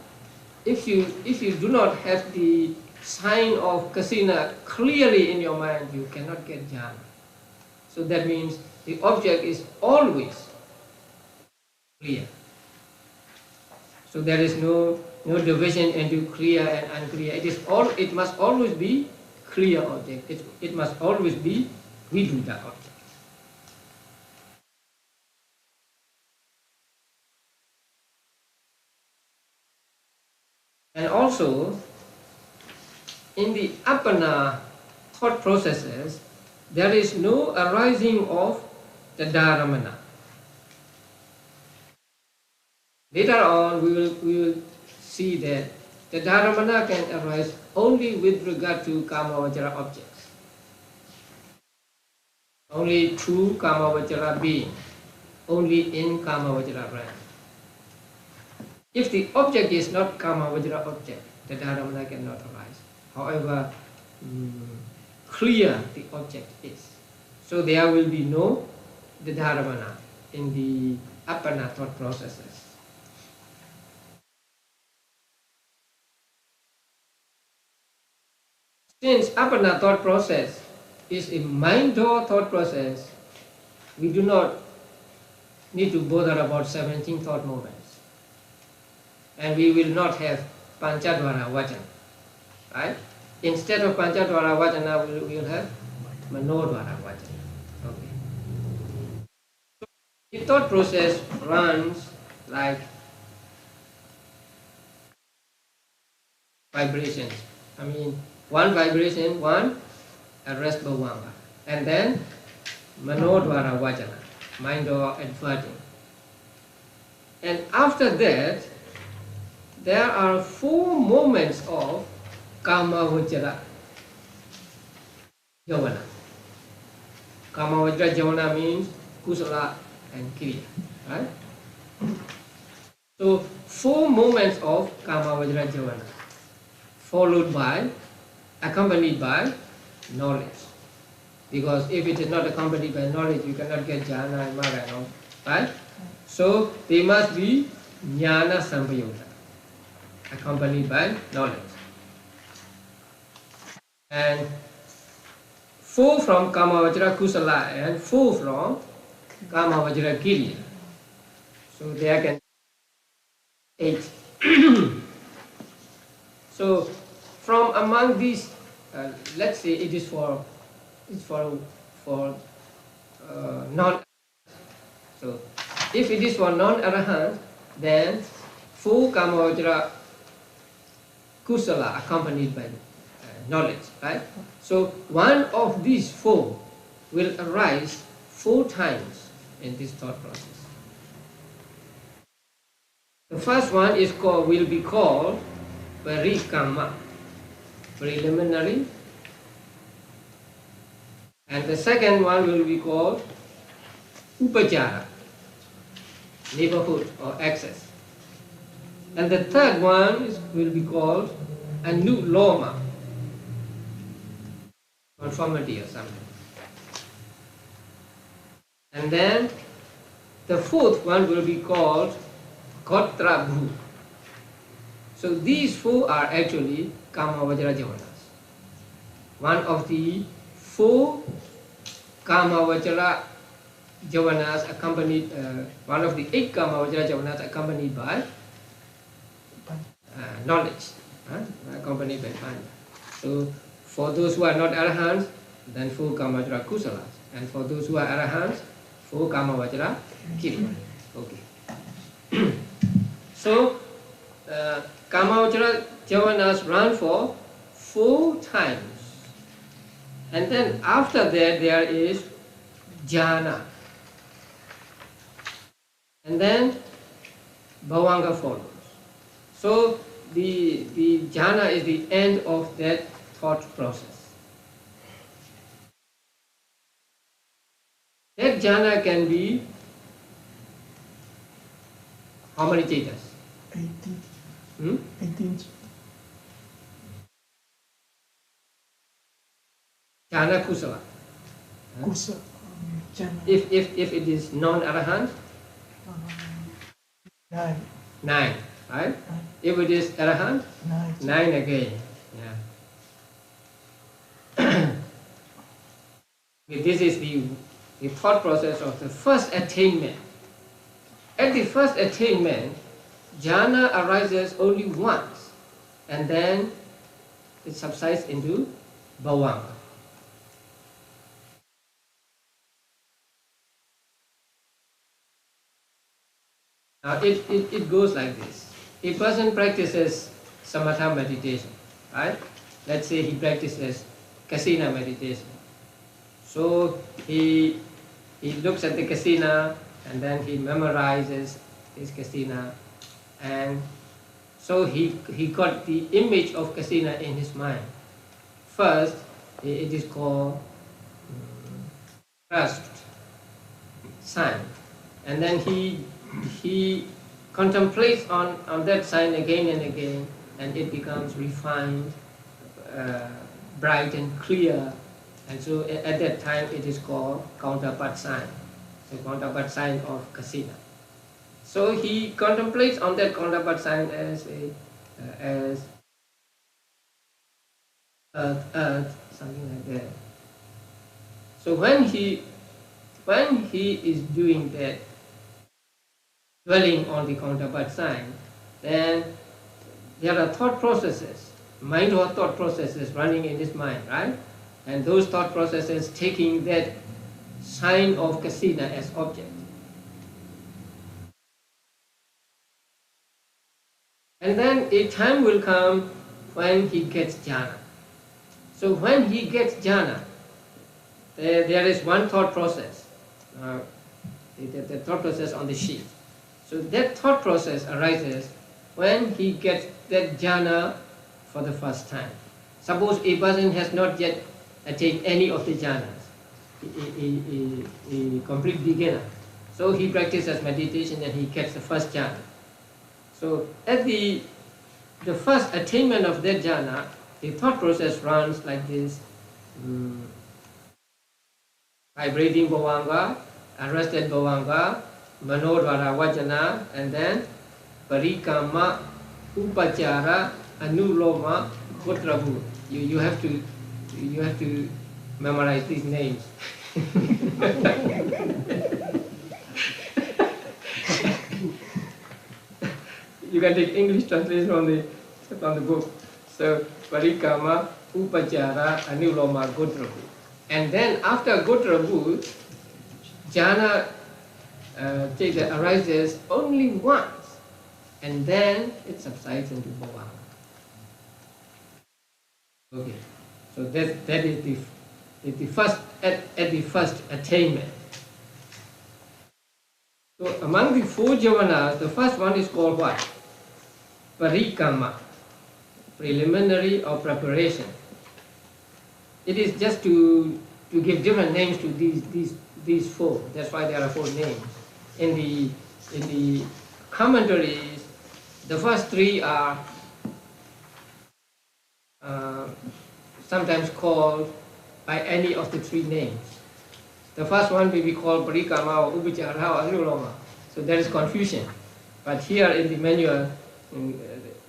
If you do not have the sign of kasina clearly in your mind, you cannot get jhana. So that means the object is always clear. So there is no division into clear and unclear. It must always be clear object. It must always be vibhuta object. And also, in the appana thought processes, there is no arising of the dharamana. Later on, we will see that the dharamana can arise only with regard to kamavajara objects, only through kamavajara being, only in kamavajara realm. If the object is not kamavajara object, the dharamana cannot arise. However clear the object is, so there will be no the dharamana in the appana thought processes. Since appana thought process is a mind-door thought process, we do not need to bother about 17 thought moments. And we will not have panchadvara vajana, right? Instead of panchadvara vajana, we will have manodvara vajana. Okay. So the thought process runs like vibrations. I mean, one vibration, one arrest bhavanga, and then manodvara vajana, mind or adverting. And after that, there are 4 moments of kamavajara javana. Kamavajara javana means kusala and kriya, right? So 4 moments of kamavajara javana, followed by, accompanied by knowledge. Because if it is not accompanied by knowledge, you cannot get jhana and magga and all, right? So they must be jnana sampayutta, accompanied by knowledge. And 4 from kamavajara kusala and 4 from kamavajara kriya. So there can be 8. So from among these, let's say it is for non. So if it is for non-arahant, then 4 Kamavajra Kusala accompanied by knowledge, right? So one of these 4 will arise 4 times in this thought process. The first one will be called Parikama, preliminary, and the second one will be called Upachara, neighborhood or access, and the third one will be called Anuloma, conformity or something. And then the fourth one will be called Gotra Bhu. So these 4 are actually Kamavajra Javanas. One of the 4 Kamavajra Javanas accompanied, one of the 8 Kamavajra Javanas accompanied by knowledge, accompanied by Panya. So for those who are not Arahants, then 4 Kamavajra Kusalas, and for those who are Arahants, 4 Kamavajra Kiri. Okay. So Kamavajra Javanas run for 4 times, and then after that there is Jhana, and then Bhavanga follows. So the jhana is the end of that thought process. That jhana can be how many chetas? 18. 18. Jhana kusala. Kusa. If it is non-arahant, 9. 9, right? If it is arahant, 9 again. Yeah. This is the thought process of the first attainment. At the first attainment, jhana arises only once, and then it subsides into bhavanga. Now it goes like this. A person practices samatha meditation, right? Let's say he practices kasina meditation. So he looks at the kasina and then he memorizes his kasina, and so he got the image of kasina in his mind. First, it is called grasped sign, and then he contemplates on that sign again and again, and it becomes refined, bright and clear, and so at that time it is called counterpart sign, the counterpart sign of kasina. So he contemplates on that counterpart sign as something like that. So when he is doing that, dwelling on the counterpart sign, then there are thought processes, mind or thought processes running in his mind, right? And those thought processes taking that sign of kasina as object. And then a time will come when he gets jhana. So when he gets jhana, there is one thought process, the thought process on the sheet. So that thought process arises when he gets that jhana for the first time. Suppose a person has not yet attained any of the jhanas, a complete beginner. So he practices meditation and he gets the first jhana. So at the first attainment of that jhana, the thought process runs like this: vibrating bhavanga, arrested bhavanga, manodvara vajana, and then parikama, upachara, anuloma, gotrabu. You have to memorize these names. You can take English translation on the book. So parikama, upachara, anuloma, gotrabu. And then after gotrabu, jhana arises only once. and then it subsides into bhavanga. Okay, so that is the first at the first attainment. So among the 4 jhavanas, the first one is called what? Parikamma, preliminary or preparation. It is just to give different names to these 4. That's why there are 4 names. In the commentaries, the first 3 are sometimes called by any of the 3 names. The first one may be called Parikamma or Upachara or Anuloma. So there is confusion. But here in the manual,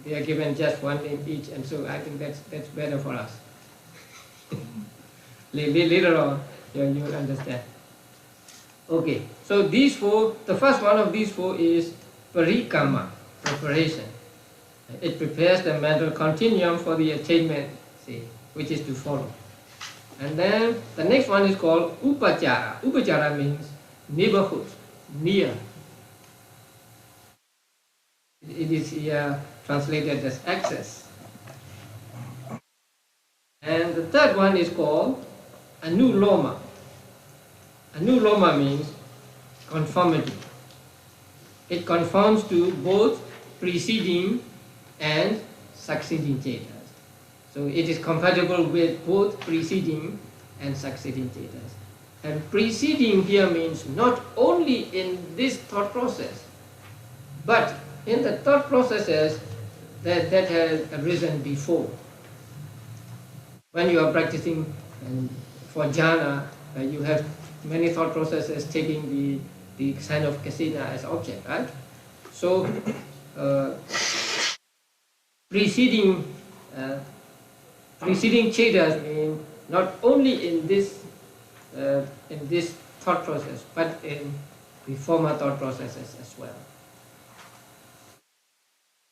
they are given just 1 name each, and so I think that's better for us. Later on, you will understand. Okay, so these 4, the first one of these 4 is Parikamma, preparation. It prepares the mental continuum for the attainment, which is to follow. And then the next one is called Upachara. Upachara means neighborhood, near. It is here translated as access. And the third one is called Anuloma. Anuloma means conformity. It conforms to both preceding and succeeding chetas. So it is compatible with both preceding and succeeding chetas. And preceding here means not only in this thought process, but in the thought processes that has arisen before. When you are practicing for jhana, you have many thought processes taking the sign of kasina as object, right? So preceding chetas mean not only in this thought process, but in the former thought processes as well.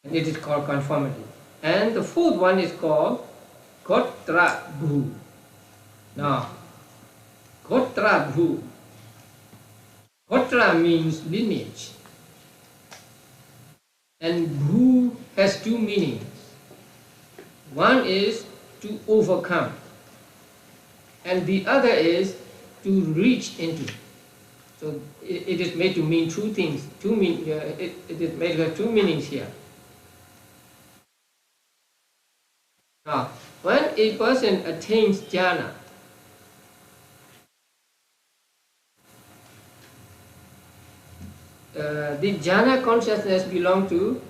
And it is called conformity. And the 4th one is called Gotra Bhu. Now, Gotra Bhu. Gotra means lineage. And Bhu has 2 meanings. One is to overcome, and the other is to reach into. So it is made to mean 2 things. It is made to have 2 meanings here. Now, when a person attains jhana, the jhana consciousness belongs to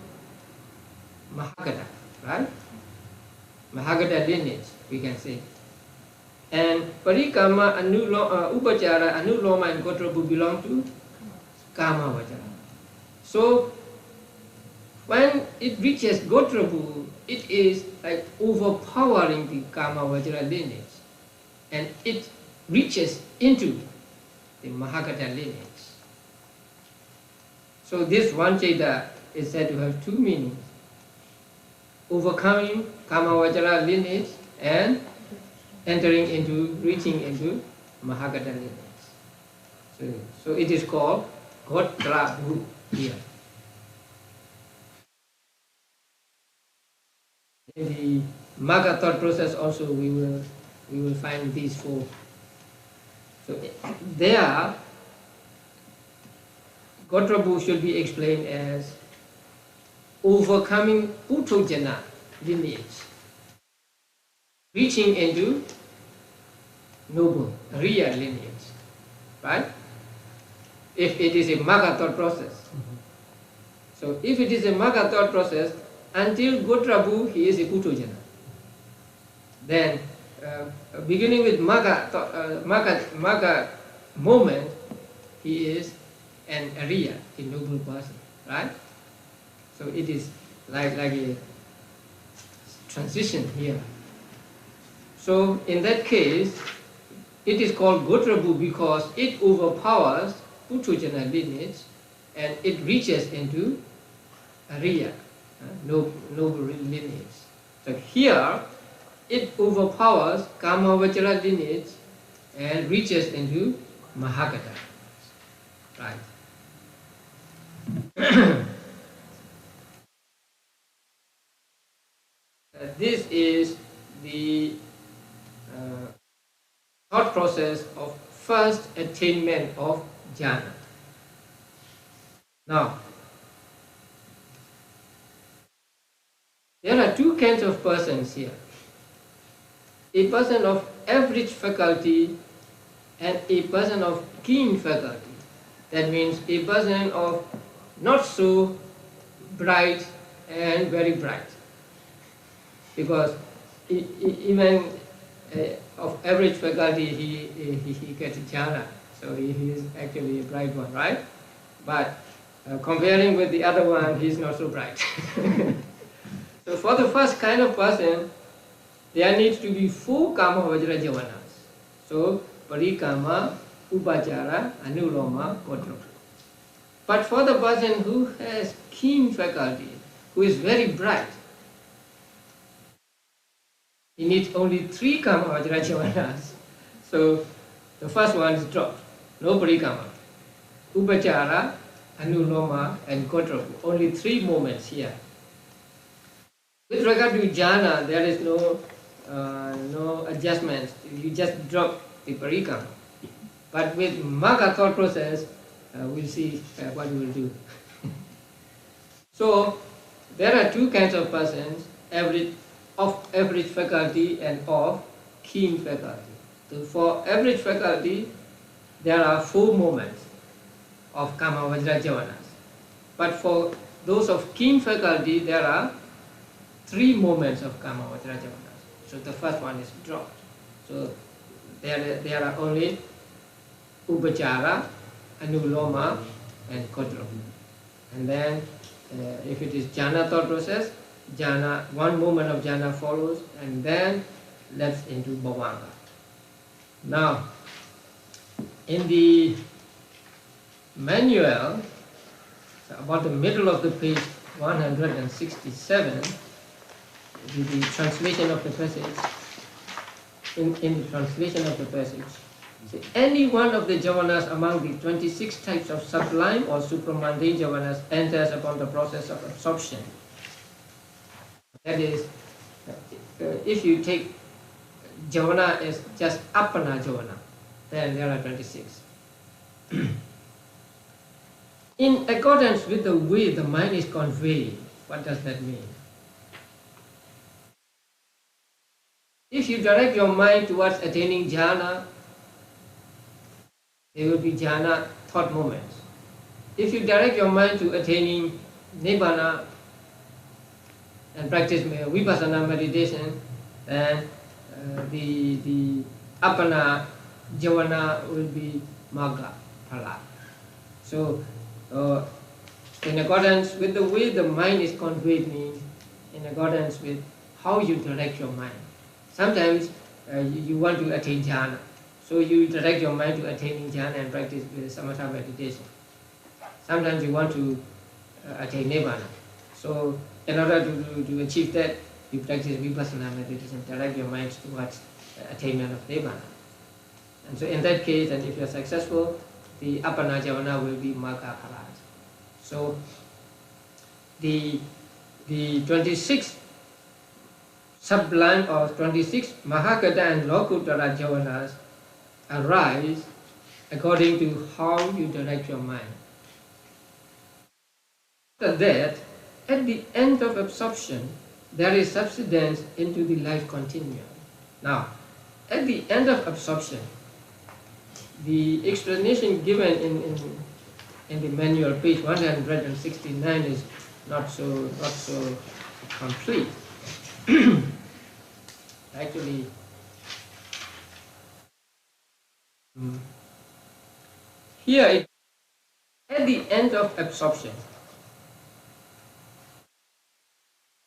Mahagata, right? Mahagata lineage, we can say. And Parikamma, Upachara, Anuloma and Gotrabhu belong to Kama Vajara. So, when it reaches Gotrabhu, it is like overpowering the Kama Vajra lineage, and it reaches into the Mahagata lineage. So this one cheta is said to have 2 meanings: overcoming Kama Vajra lineage and reaching into Mahagata lineage. So it is called Gotra Bhu here. In the Magga thought process also we will find these 4. So there, Gotrabhu should be explained as overcoming Puthojana lineage, reaching into noble, real lineage, right? If it is a Magga thought process. So if it is a Magga thought process, until Gotrabhu, he is a Puthojana. Then, beginning with Magga moment, he is an Arya, a noble person, right? So it is like a transition here. So in that case, it is called Gotrabhu because it overpowers Puthojana lineage and it reaches into Arya, noble lineage. So here, it overpowers Kama Vajra lineage and reaches into Mahagata. Right. this is the thought process of first attainment of jhana. Now, there are two kinds of persons here. A person of average faculty and a person of keen faculty. That means a person of not so bright and very bright. Because even of average faculty, he gets jhana, so he is actually a bright one, right? But comparing with the other one, he is not so bright. So for the first kind of person, there needs to be 4 kama vajra javanas. So parikama, upachara, anuloma, kotra. But for the person who has keen faculty, who is very bright, he needs only 3 kama vajra javanas. So the first one is dropped, no parikama. Upachara, anuloma, and kotra. Only 3 moments here. With regard to jhana, there is no adjustments. You just drop the parikama. But with magga thought process, we'll see what we will do. So there are 2 kinds of persons: of average faculty and of keen faculty. So for average faculty, there are 4 moments of kama vajra javanas. But for those of keen faculty, there are 3 moments of kama vajra javanas. So the first one is dropped. So there are only upachara, anuloma, and kotra. And then if it is jhana thought process, jhana, 1 moment of jhana follows, and then lets into bhavanga. Now, in the manual, about the middle of the page 167, the translation of the passage, in the translation of the passage, so any one of the javanas among the 26 types of sublime or supramundane javanas enters upon the process of absorption. That is, if you take javana as just appana javana, then there are 26. In accordance with the way the mind is conveyed, what does that mean? If you direct your mind towards attaining jhana, there will be jhana thought moments. If you direct your mind to attaining nibbana and practice vipassana meditation, then the appana javana will be magga phala. So in accordance with the way the mind is conveyed means in accordance with how you direct your mind. Sometimes you want to attain jhana, so you direct your mind to attaining jhana and practice with samatha meditation. Sometimes you want to attain nibbana, so in order to achieve that, you practice vipassana meditation, direct your mind towards attainment of nibbana. And so in that case, and if you are successful, the appana javana will be magga phala. So the 26 sublime or 26 mahagata and lokuttara javanas arise according to how you direct your mind. After that, at the end of absorption, there is subsidence into the life continuum. Now, at the end of absorption, the explanation given in the manual, page 169, is not so complete. Actually, here at the end of absorption,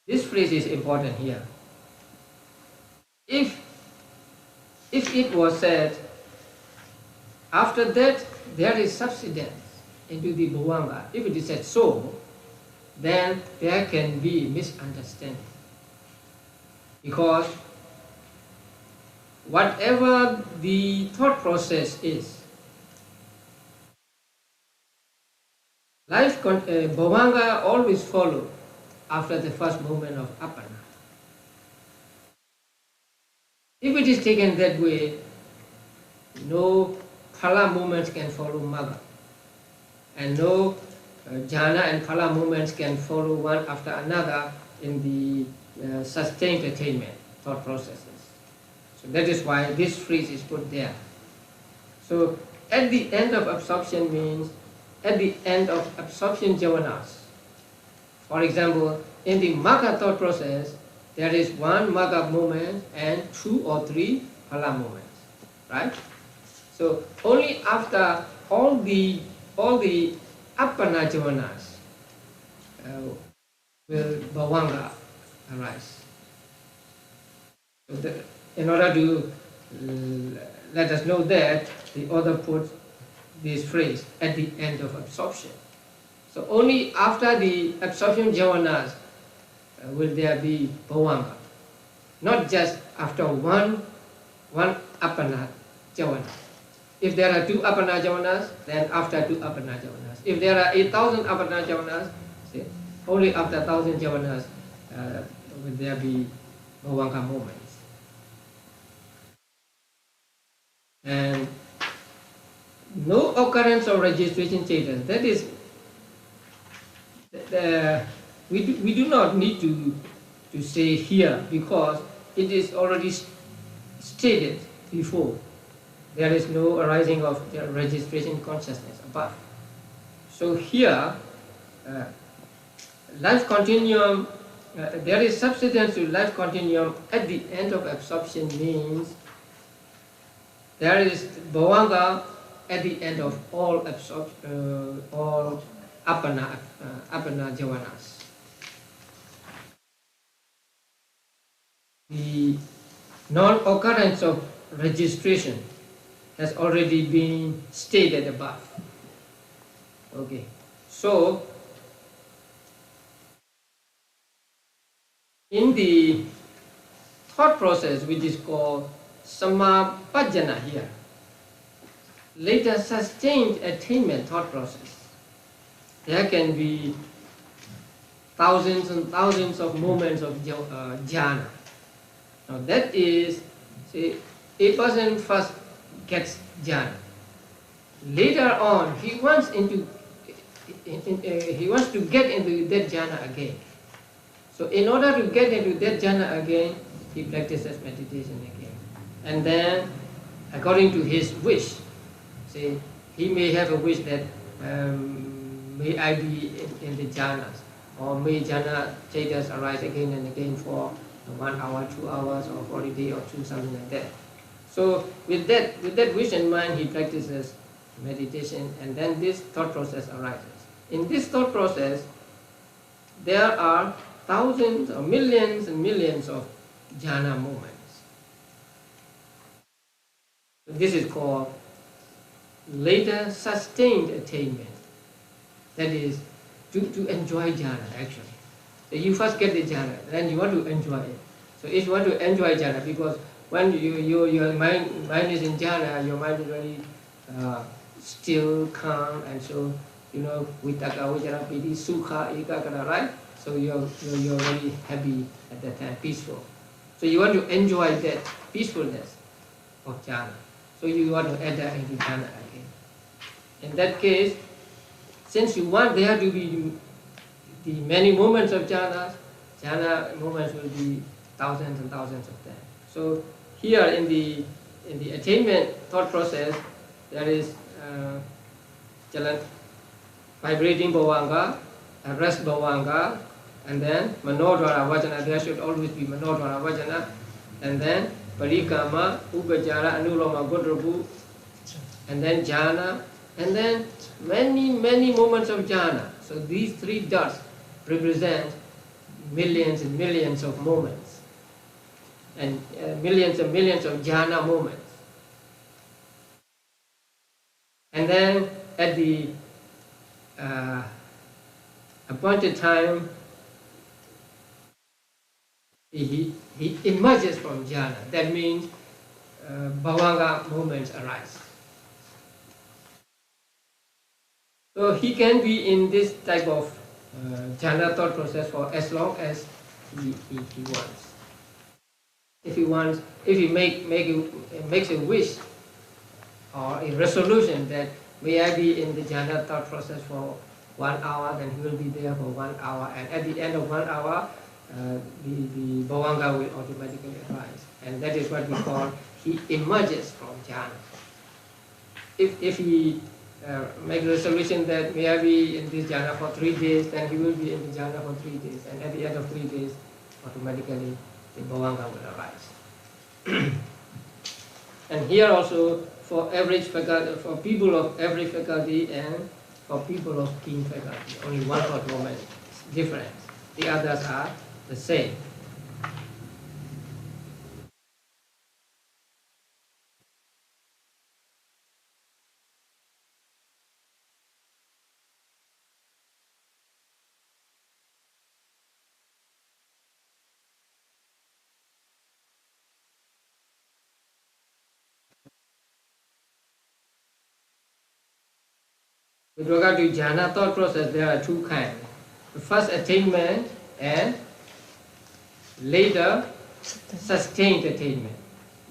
this phrase is important here. If it was said, after that there is subsidence into the bhavanga, if it is said so, then there can be misunderstanding. Because whatever the thought process is, bhavanga always follows after the first moment of appana. If it is taken that way, no phala movements can follow magga, and no jhana and phala movements can follow one after another in the sustained attainment thought processes. So that is why this phrase is put there. So at the end of absorption means at the end of absorption jhavanas. For example, in the magga thought process, there is one magga movement and 2 or 3 phala movements, right? So only after all the appana jhavanas will bhavanga arise. So in order to let us know that, the author put this phrase at the end of absorption. So only after the absorption jhavanas will there be bhavanga, not just after one appana jhavana. If there are 2 appana jhavanas, then after 2 appana jhavanas. If there are 8,000 appana jhavanas, only after 1,000 jhavanas will there be bhavanga moments. And no occurrence of registration status. That is, we do not need to say here, because it is already stated before. There is no arising of the registration consciousness above. So here, life continuum, there is subsidence to life continuum at the end of absorption means there is bhavanga at the end of all appana jhavanas. The non-occurrence of registration has already been stated above. Okay, so in the thought process, which is called samapajjana here, later sustained attainment thought process, there can be thousands and thousands of moments of jhana. Now that is, say, a person first gets jhana. Later on, he wants to get into that jhana again. So in order to get into that jhana again, he practices meditation again. And then, according to his wish, say, he may have a wish that may I be in the jhanas, or may jhana chetas arise again and again for 1 hour, 2 hours, or for a day or two, something like that. So with that wish in mind, he practices meditation, and then this thought process arises. In this thought process, there are thousands or millions and millions of jhana moments. This is called later sustained attainment. That is, to enjoy jhana actually. So you first get the jhana, then you want to enjoy it. So if you want to enjoy jhana, because when your mind is in jhana, your mind is very still, calm, and so, vitaka, vijara, piti, sukha, ekagara, right? So you're very happy at that time, peaceful. So you want to enjoy that peacefulness of jhana. So you want to enter into jhana again. In that case, since you want there to be the many moments of jhana moments will be thousands and thousands of them. So here in the attainment thought process, there is vibrating bhavanga, rest bhavanga, and then manodvara vajana. There should always be manodvara vajana, and then parikama, upajara, anuloma, godrabu, and then jhana, and then many moments of jhana. So these 3 dots represent millions and millions of moments, and millions and millions of jhana moments. And then at the appointed time, he emerges from jhana. That means bhavanga moments arise. So he can be in this type of jhana thought process for as long as he wants. if he makes a wish or a resolution that may I be in the jhana thought process for 1 hour, then he will be there for 1 hour, and at the end of 1 hour, the bhavanga will automatically arise, and that is what we call he emerges from jhana. If he makes a resolution that may I be in this jhana for 3 days, then he will be in the jhana for 3 days, and at the end of 3 days, automatically the bhavanga will arise. And here also, for average faculty, for people of every faculty and for people of keen faculty, only one thought moment is different. The others are the same. With regard to jhana thought process, there are 2 kinds. The first attainment and later sustained attainment.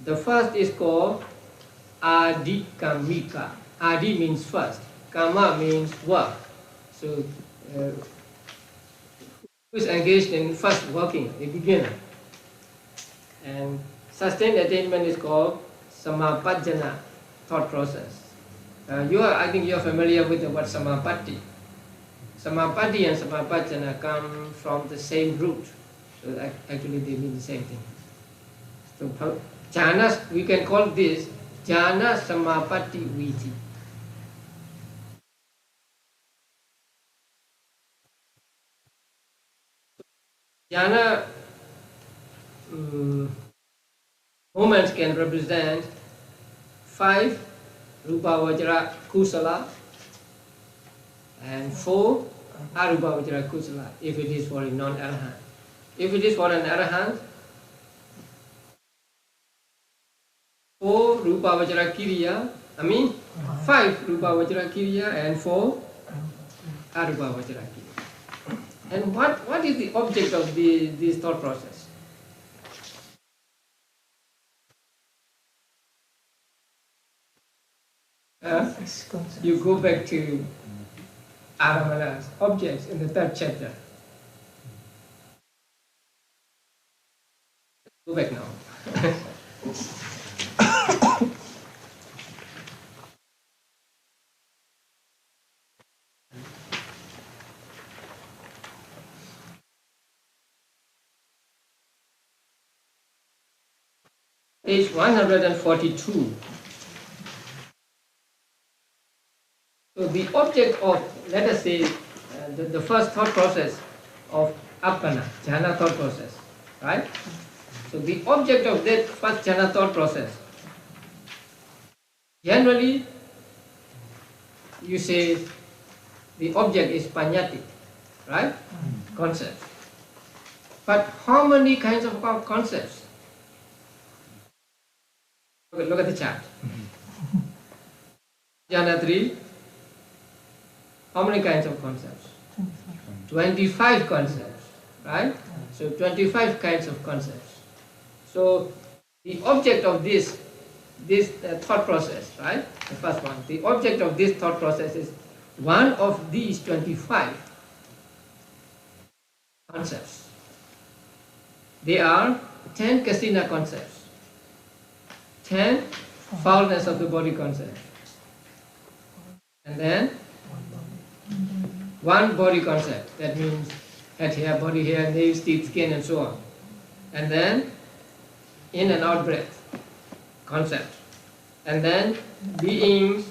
The first is called adi kamika. Adi means first, kama means work. So who is engaged in first working, a beginner. And sustained attainment is called samapajjana thought process. I think you are familiar with the word samapatti. Samapatti and samapajjana come from the same root. So actually they mean the same thing. So jhana, we can call this jhana samapatti viti. Jhana moments can represent 5 Rupa Vajra Kusala and 4 Arupa Vajra Kusala if it is for a non-arahant. If it is for an arahant, 4 Rupa Vajra Kiriya, 5 Rupa Vajra Kiriya and 4 Arupa Vajra Kiriya. And what is the object of this thought process? You go back to Aramana's objects in the 3rd chapter. Go back now. Page 142. So the object of, let us say, the first thought process of appana, jhana thought process, right? So the object of that first jhana thought process, generally you say the object is paññati, right? Concept. But how many kinds of concepts? Look at the chart. Jhana 3. How many kinds of concepts? 25 concepts, right? So 25 kinds of concepts. So the object of this thought process, right? The first one. The object of this thought process is one of these 25 concepts. They are 10 kasina concepts, 10 foulness of the body concepts, and then 1 body concept, that means head, hair, body, hair, nails, teeth, skin, and so on. And then in and out breath concept. And then beings,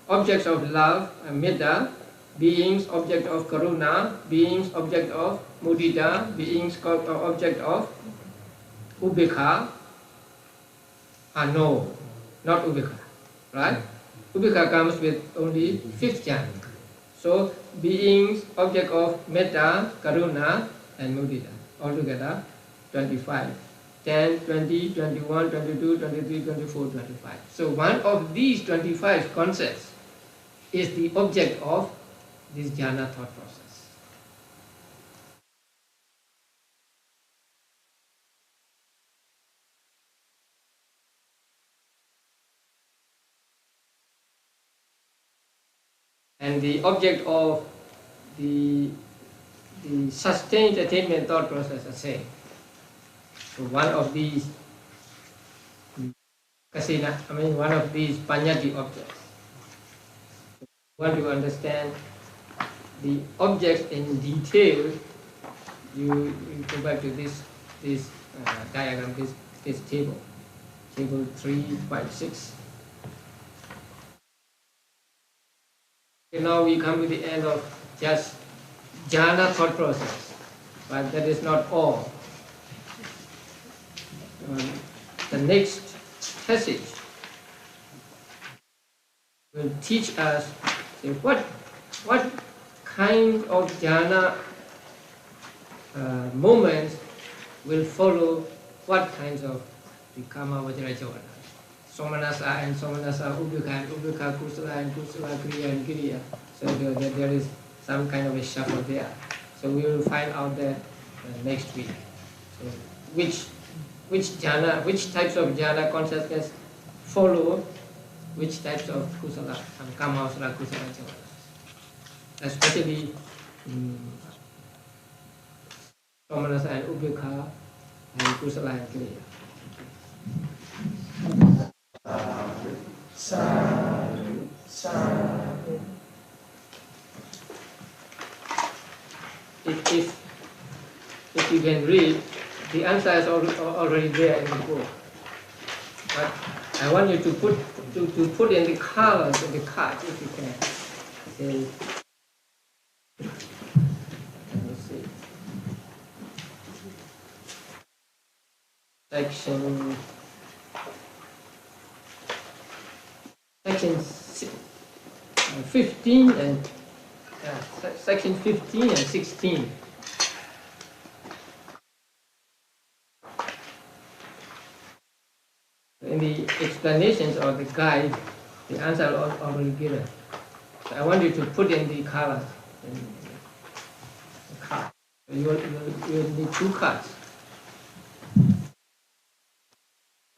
objects of love, metta, beings, object of karuna, beings, object of mudita, beings, object of ubekha. No, not ubekha, right? Ubekha comes with only 5th jhana. So beings, object of metta, karuna, and mudita. Altogether 25. 10, 20, 21, 22, 23, 24, 25. So one of these 25 concepts is the object of this jhana thought process. And the object of the sustained attainment thought process are same. So one of these one of these panyati objects. If you want to understand the objects in detail, you go back to this diagram, this table 3.6. Okay, now we come to the end of just jhana thought process, but that is not all. The next passage will teach us what kind of jhana moments will follow what kinds of the karma vajra jhana. Somanasa and somanasa, ubhika and ubhika, kusala and kusala, kriya and kriya. So there is some kind of a shuffle there. So we will find out that next week. So which types of jhana consciousness follow which types of kusala, kama vasana, kusala jhana. Especially somanasa and ubhika and kusala and kriya. Sadhu, sadhu. If you can read, the answer is already there in the book. But I want you to put in the colors in the card if you can. Say, let me see. Section 15 and section 15 and 16. In the explanations or the guide, the answer is already given. So I want you to put in the colors in the card. So you will need 2 cards.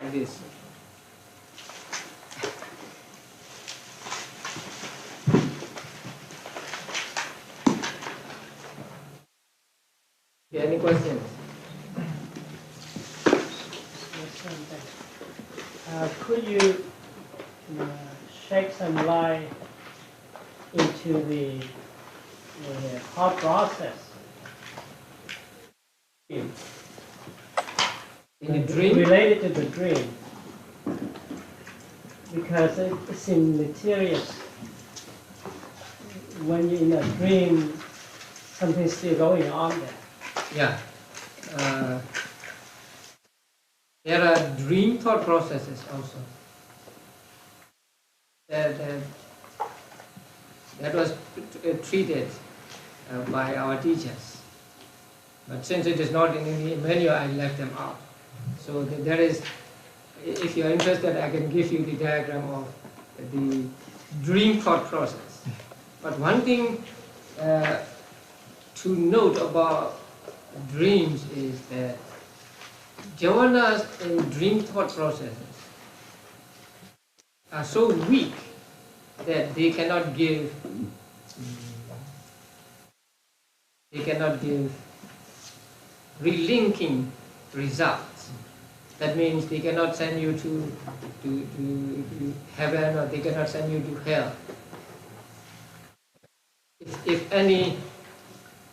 Like this. Any questions? Could you shed some light into the thought process? In the dream? Related to the dream. Because it seems mysterious. When you're in a dream, something's still going on there. Yeah. There are dream thought processes also. That was treated by our teachers. But since it is not in the manual, I left them out. So there is, if you are interested, I can give you the diagram of the dream thought process. But one thing to note about dreams is that jhanas in dream thought processes are so weak that they cannot give relinking results. That means they cannot send you to heaven, or they cannot send you to hell. If any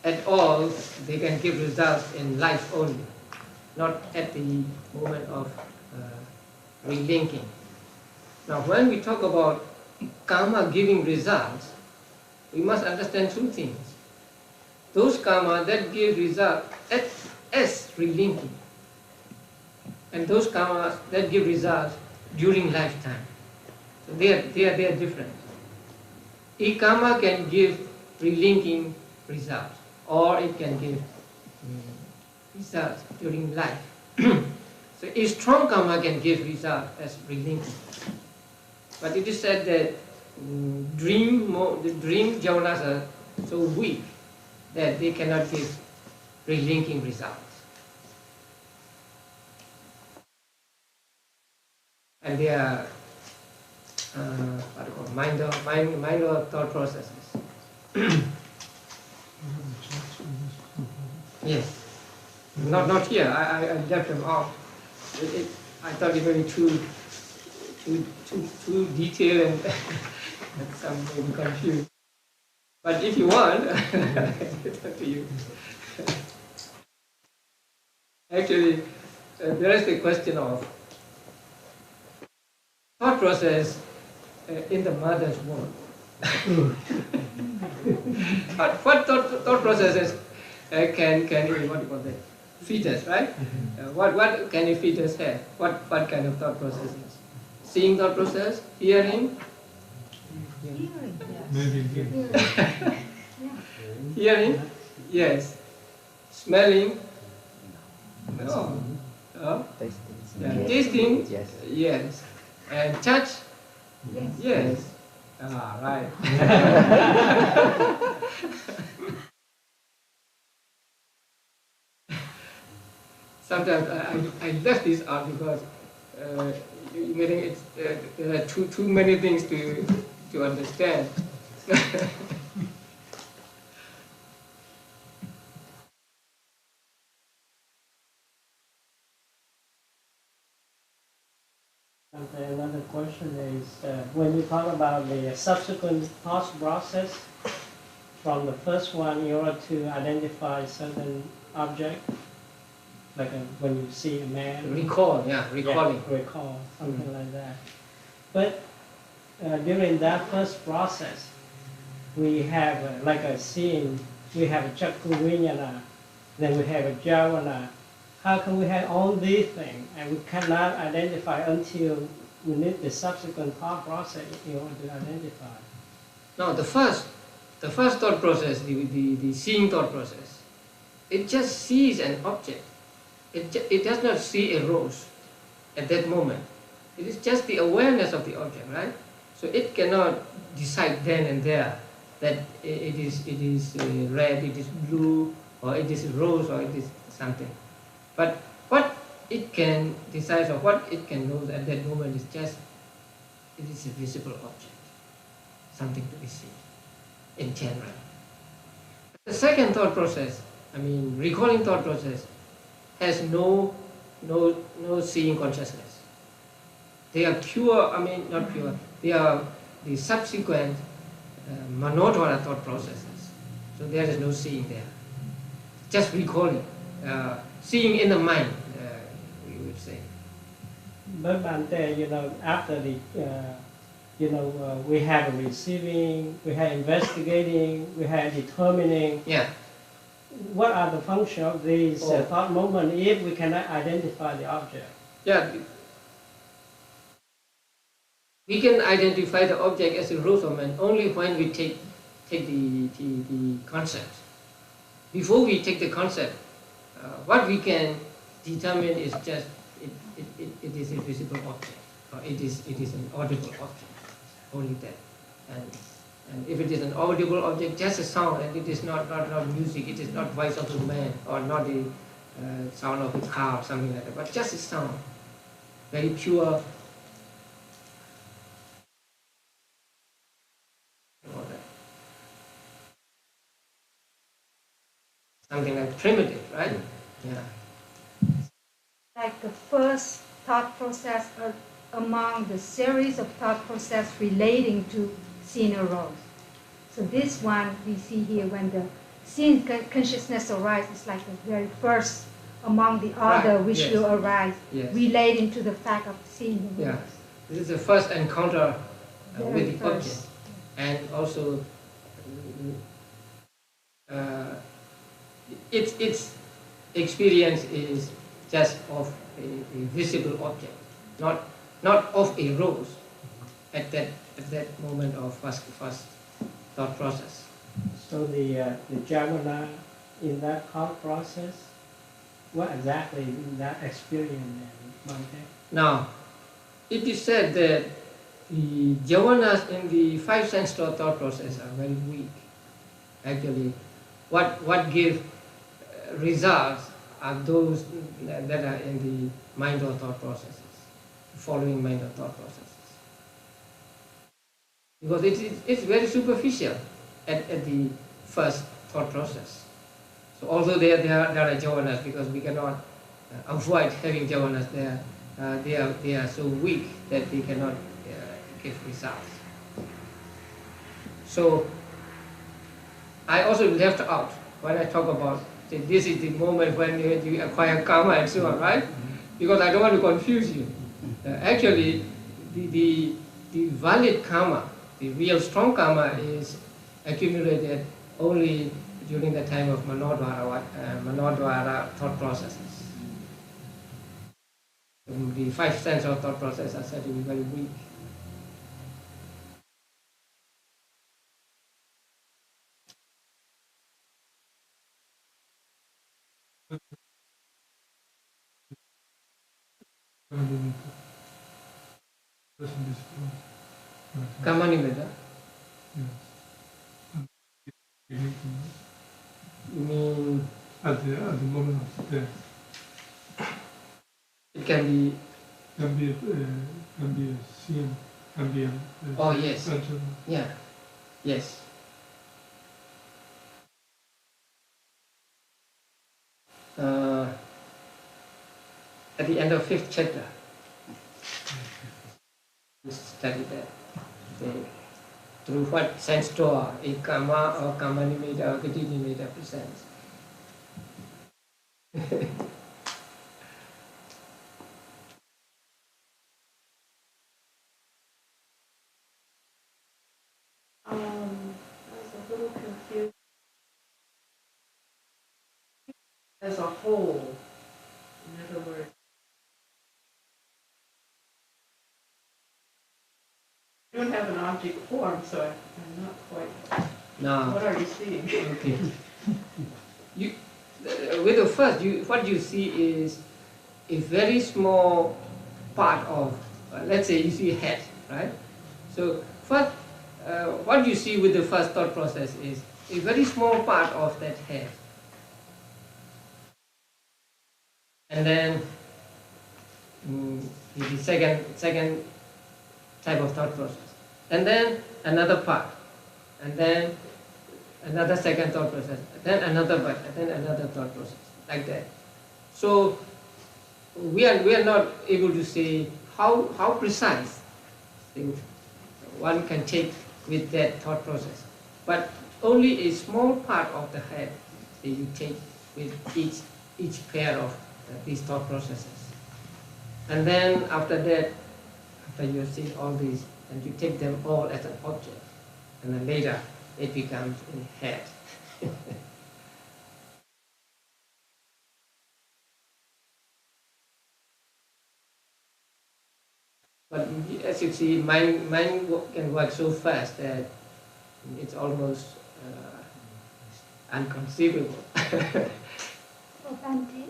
at all, they can give results in life only, not at the moment of relinking. Now, when we talk about karma giving results, we must understand 2 things. Those karma that give result as relinking, and those karmas that give results during lifetime. So they are different. A karma can give relinking results, or it can give results during life. So a strong karma can give results as relinking. But it is said that the dream jhanas are so weak that they cannot give relinking results. And they are what do you call minor thought processes. Yes. Not here. I left them out. I thought it would be too detailed and some may be confused. But if you want, it's up to you. Actually, there is the question of thought process in the mother's womb. What thought processes can what do you call that? Fetus, right? What can a fetus have? What kind of thought processes? Seeing thought process, hearing. Hearing, yes. Smelling, no. Yeah. Tasting, yes. And touch, yes. Ah, right. Sometimes I left this out because there are too many things to understand. Another question is, when you talk about the subsequent thought process from the first one in order to identify certain object, like when you see a man. Recalling. Recall, something like that. But during that first process, we have like a scene, we have a Chakku Vijnana, then we have a Javana. How can we have all these things and we cannot identify until we need the subsequent thought process in order to identify? No, the first thought process, the seeing thought process, it just sees an object. It does not see a rose at that moment. It is just the awareness of the object, right? So it cannot decide then and there that it is red, it is blue, or it is rose, or it is something. But what it can decide or what it can know at that moment is just, it is a visible object, something to be seen in general. The second thought process, recalling thought process, has no seeing consciousness. They are pure, not pure, they are the subsequent manodvara thought processes. So there is no seeing there. Just recalling, seeing in the mind, we would say. But Bhante, after the, we have receiving, we have investigating, we have determining. Yeah. What are the functions of these thought moments if we cannot identify the object? Yeah. We can identify the object as a rose or man only when we take the concept. Before we take the concept, what we can determine is just it is a visible object, or it is an audible object, only that. And if it is an audible object, just a sound, and it is not music, it is not voice of a man, or not the sound of a car or something like that, but just a sound, very pure. Something like primitive, right? Yeah. Like the first thought process among the series of thought process relating to seeing a rose. So this one we see here, when the seeing consciousness arises, it's like the very first among the other which will arise, relating to the fact of seeing the rose. Yeah. This is the first encounter with the object, and also its experience is just of a visible object, not of a rose at that moment of first thought process. So the Javana in that thought process, what exactly in that experience, Bhante? Now, it is said that the javanas in the five sense thought process are very weak. Actually, what give results are those that are in the mind or thought processes, following mind or thought processes. because it's very superficial at the first thought process. So although there are javanas, because we cannot avoid having javanas, they are so weak that they cannot give results. So I also left out when I talk about that this is the moment when you acquire karma and so on, right? Because I don't want to confuse you. Actually, the valid karma, the real strong karma, is accumulated only during the time of manodvara thought processes. The 5 sense of thought process are said to be very weak. Karma nimitta? You mean at the moment of death? it can be? Can be a sin, can be a Oh yes, sentence. yeah, yes. At the end of 5th chapter, we study that. Through what sense door a karma or karma nimitta or gati nimitta presents. I was a little confused. As a whole, in other words, you don't have an object form, so I'm not quite. Now, What are you seeing? okay. With the first, what you see is a very small part of, let's say you see a head, right? So first, what you see with the first thought process is a very small part of that head. And then the second type of thought process. And then another part. And then another second thought process. Then another part. And then another thought process. Like that. So we are not able to say how precise one can take with that thought process. But only a small part of the head that you take with each pair of these thought processes. And then after that, after you have seen all these, and you take them all as an object. And then later it becomes a head. But as you see, mind can work so fast that it's almost unconceivable. Oh, Bhante,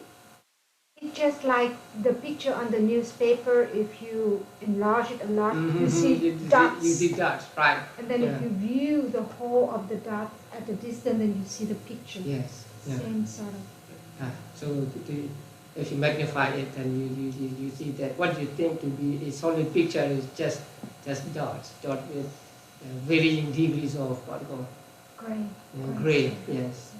it's just like the picture on the newspaper. If you enlarge it a lot, you see dots. You see dots, right? And then if you view the whole of the dots at a distance, then you see the picture. Yes. Yeah. Same sort of. So if you magnify it, then you see that what you think to be a solid picture is just dots with varying degrees of what you call gray. Yes.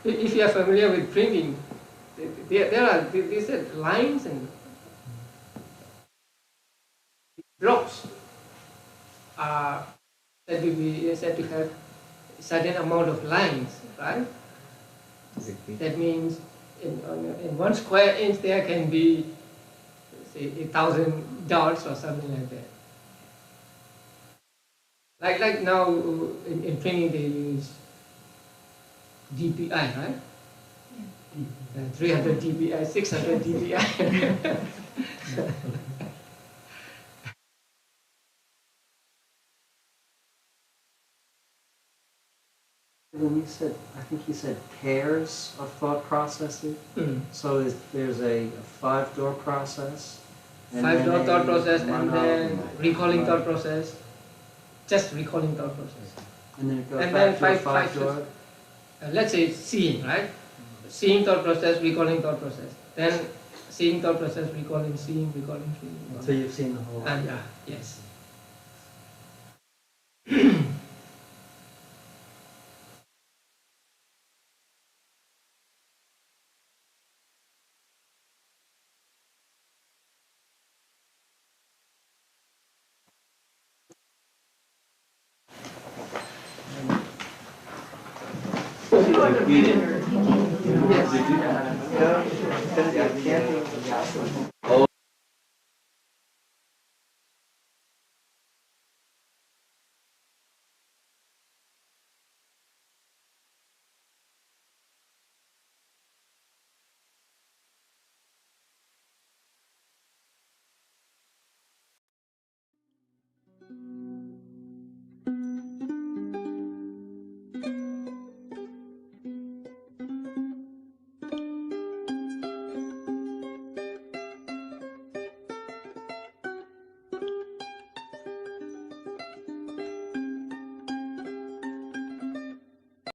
If you are familiar with printing, there are these lines and blocks are said to have a certain amount of lines, right? That means in 1 square inch there can be, say, 1,000 dots or something like that. Like now in printing they use DPI, right? Yeah. 300 DPI, 600 DPI. When you said, I think you said pairs of thought processes. So there's a 5-door process. 5-door thought process, and then recalling thought process. Just recalling thought process. And then it goes And back then to a 5-door. let's say seeing, right? seeing thought process, recalling thought process. Then seeing thought process, recalling, seeing, recalling, seeing. Recalling. So you've seen the whole. Yeah, yes.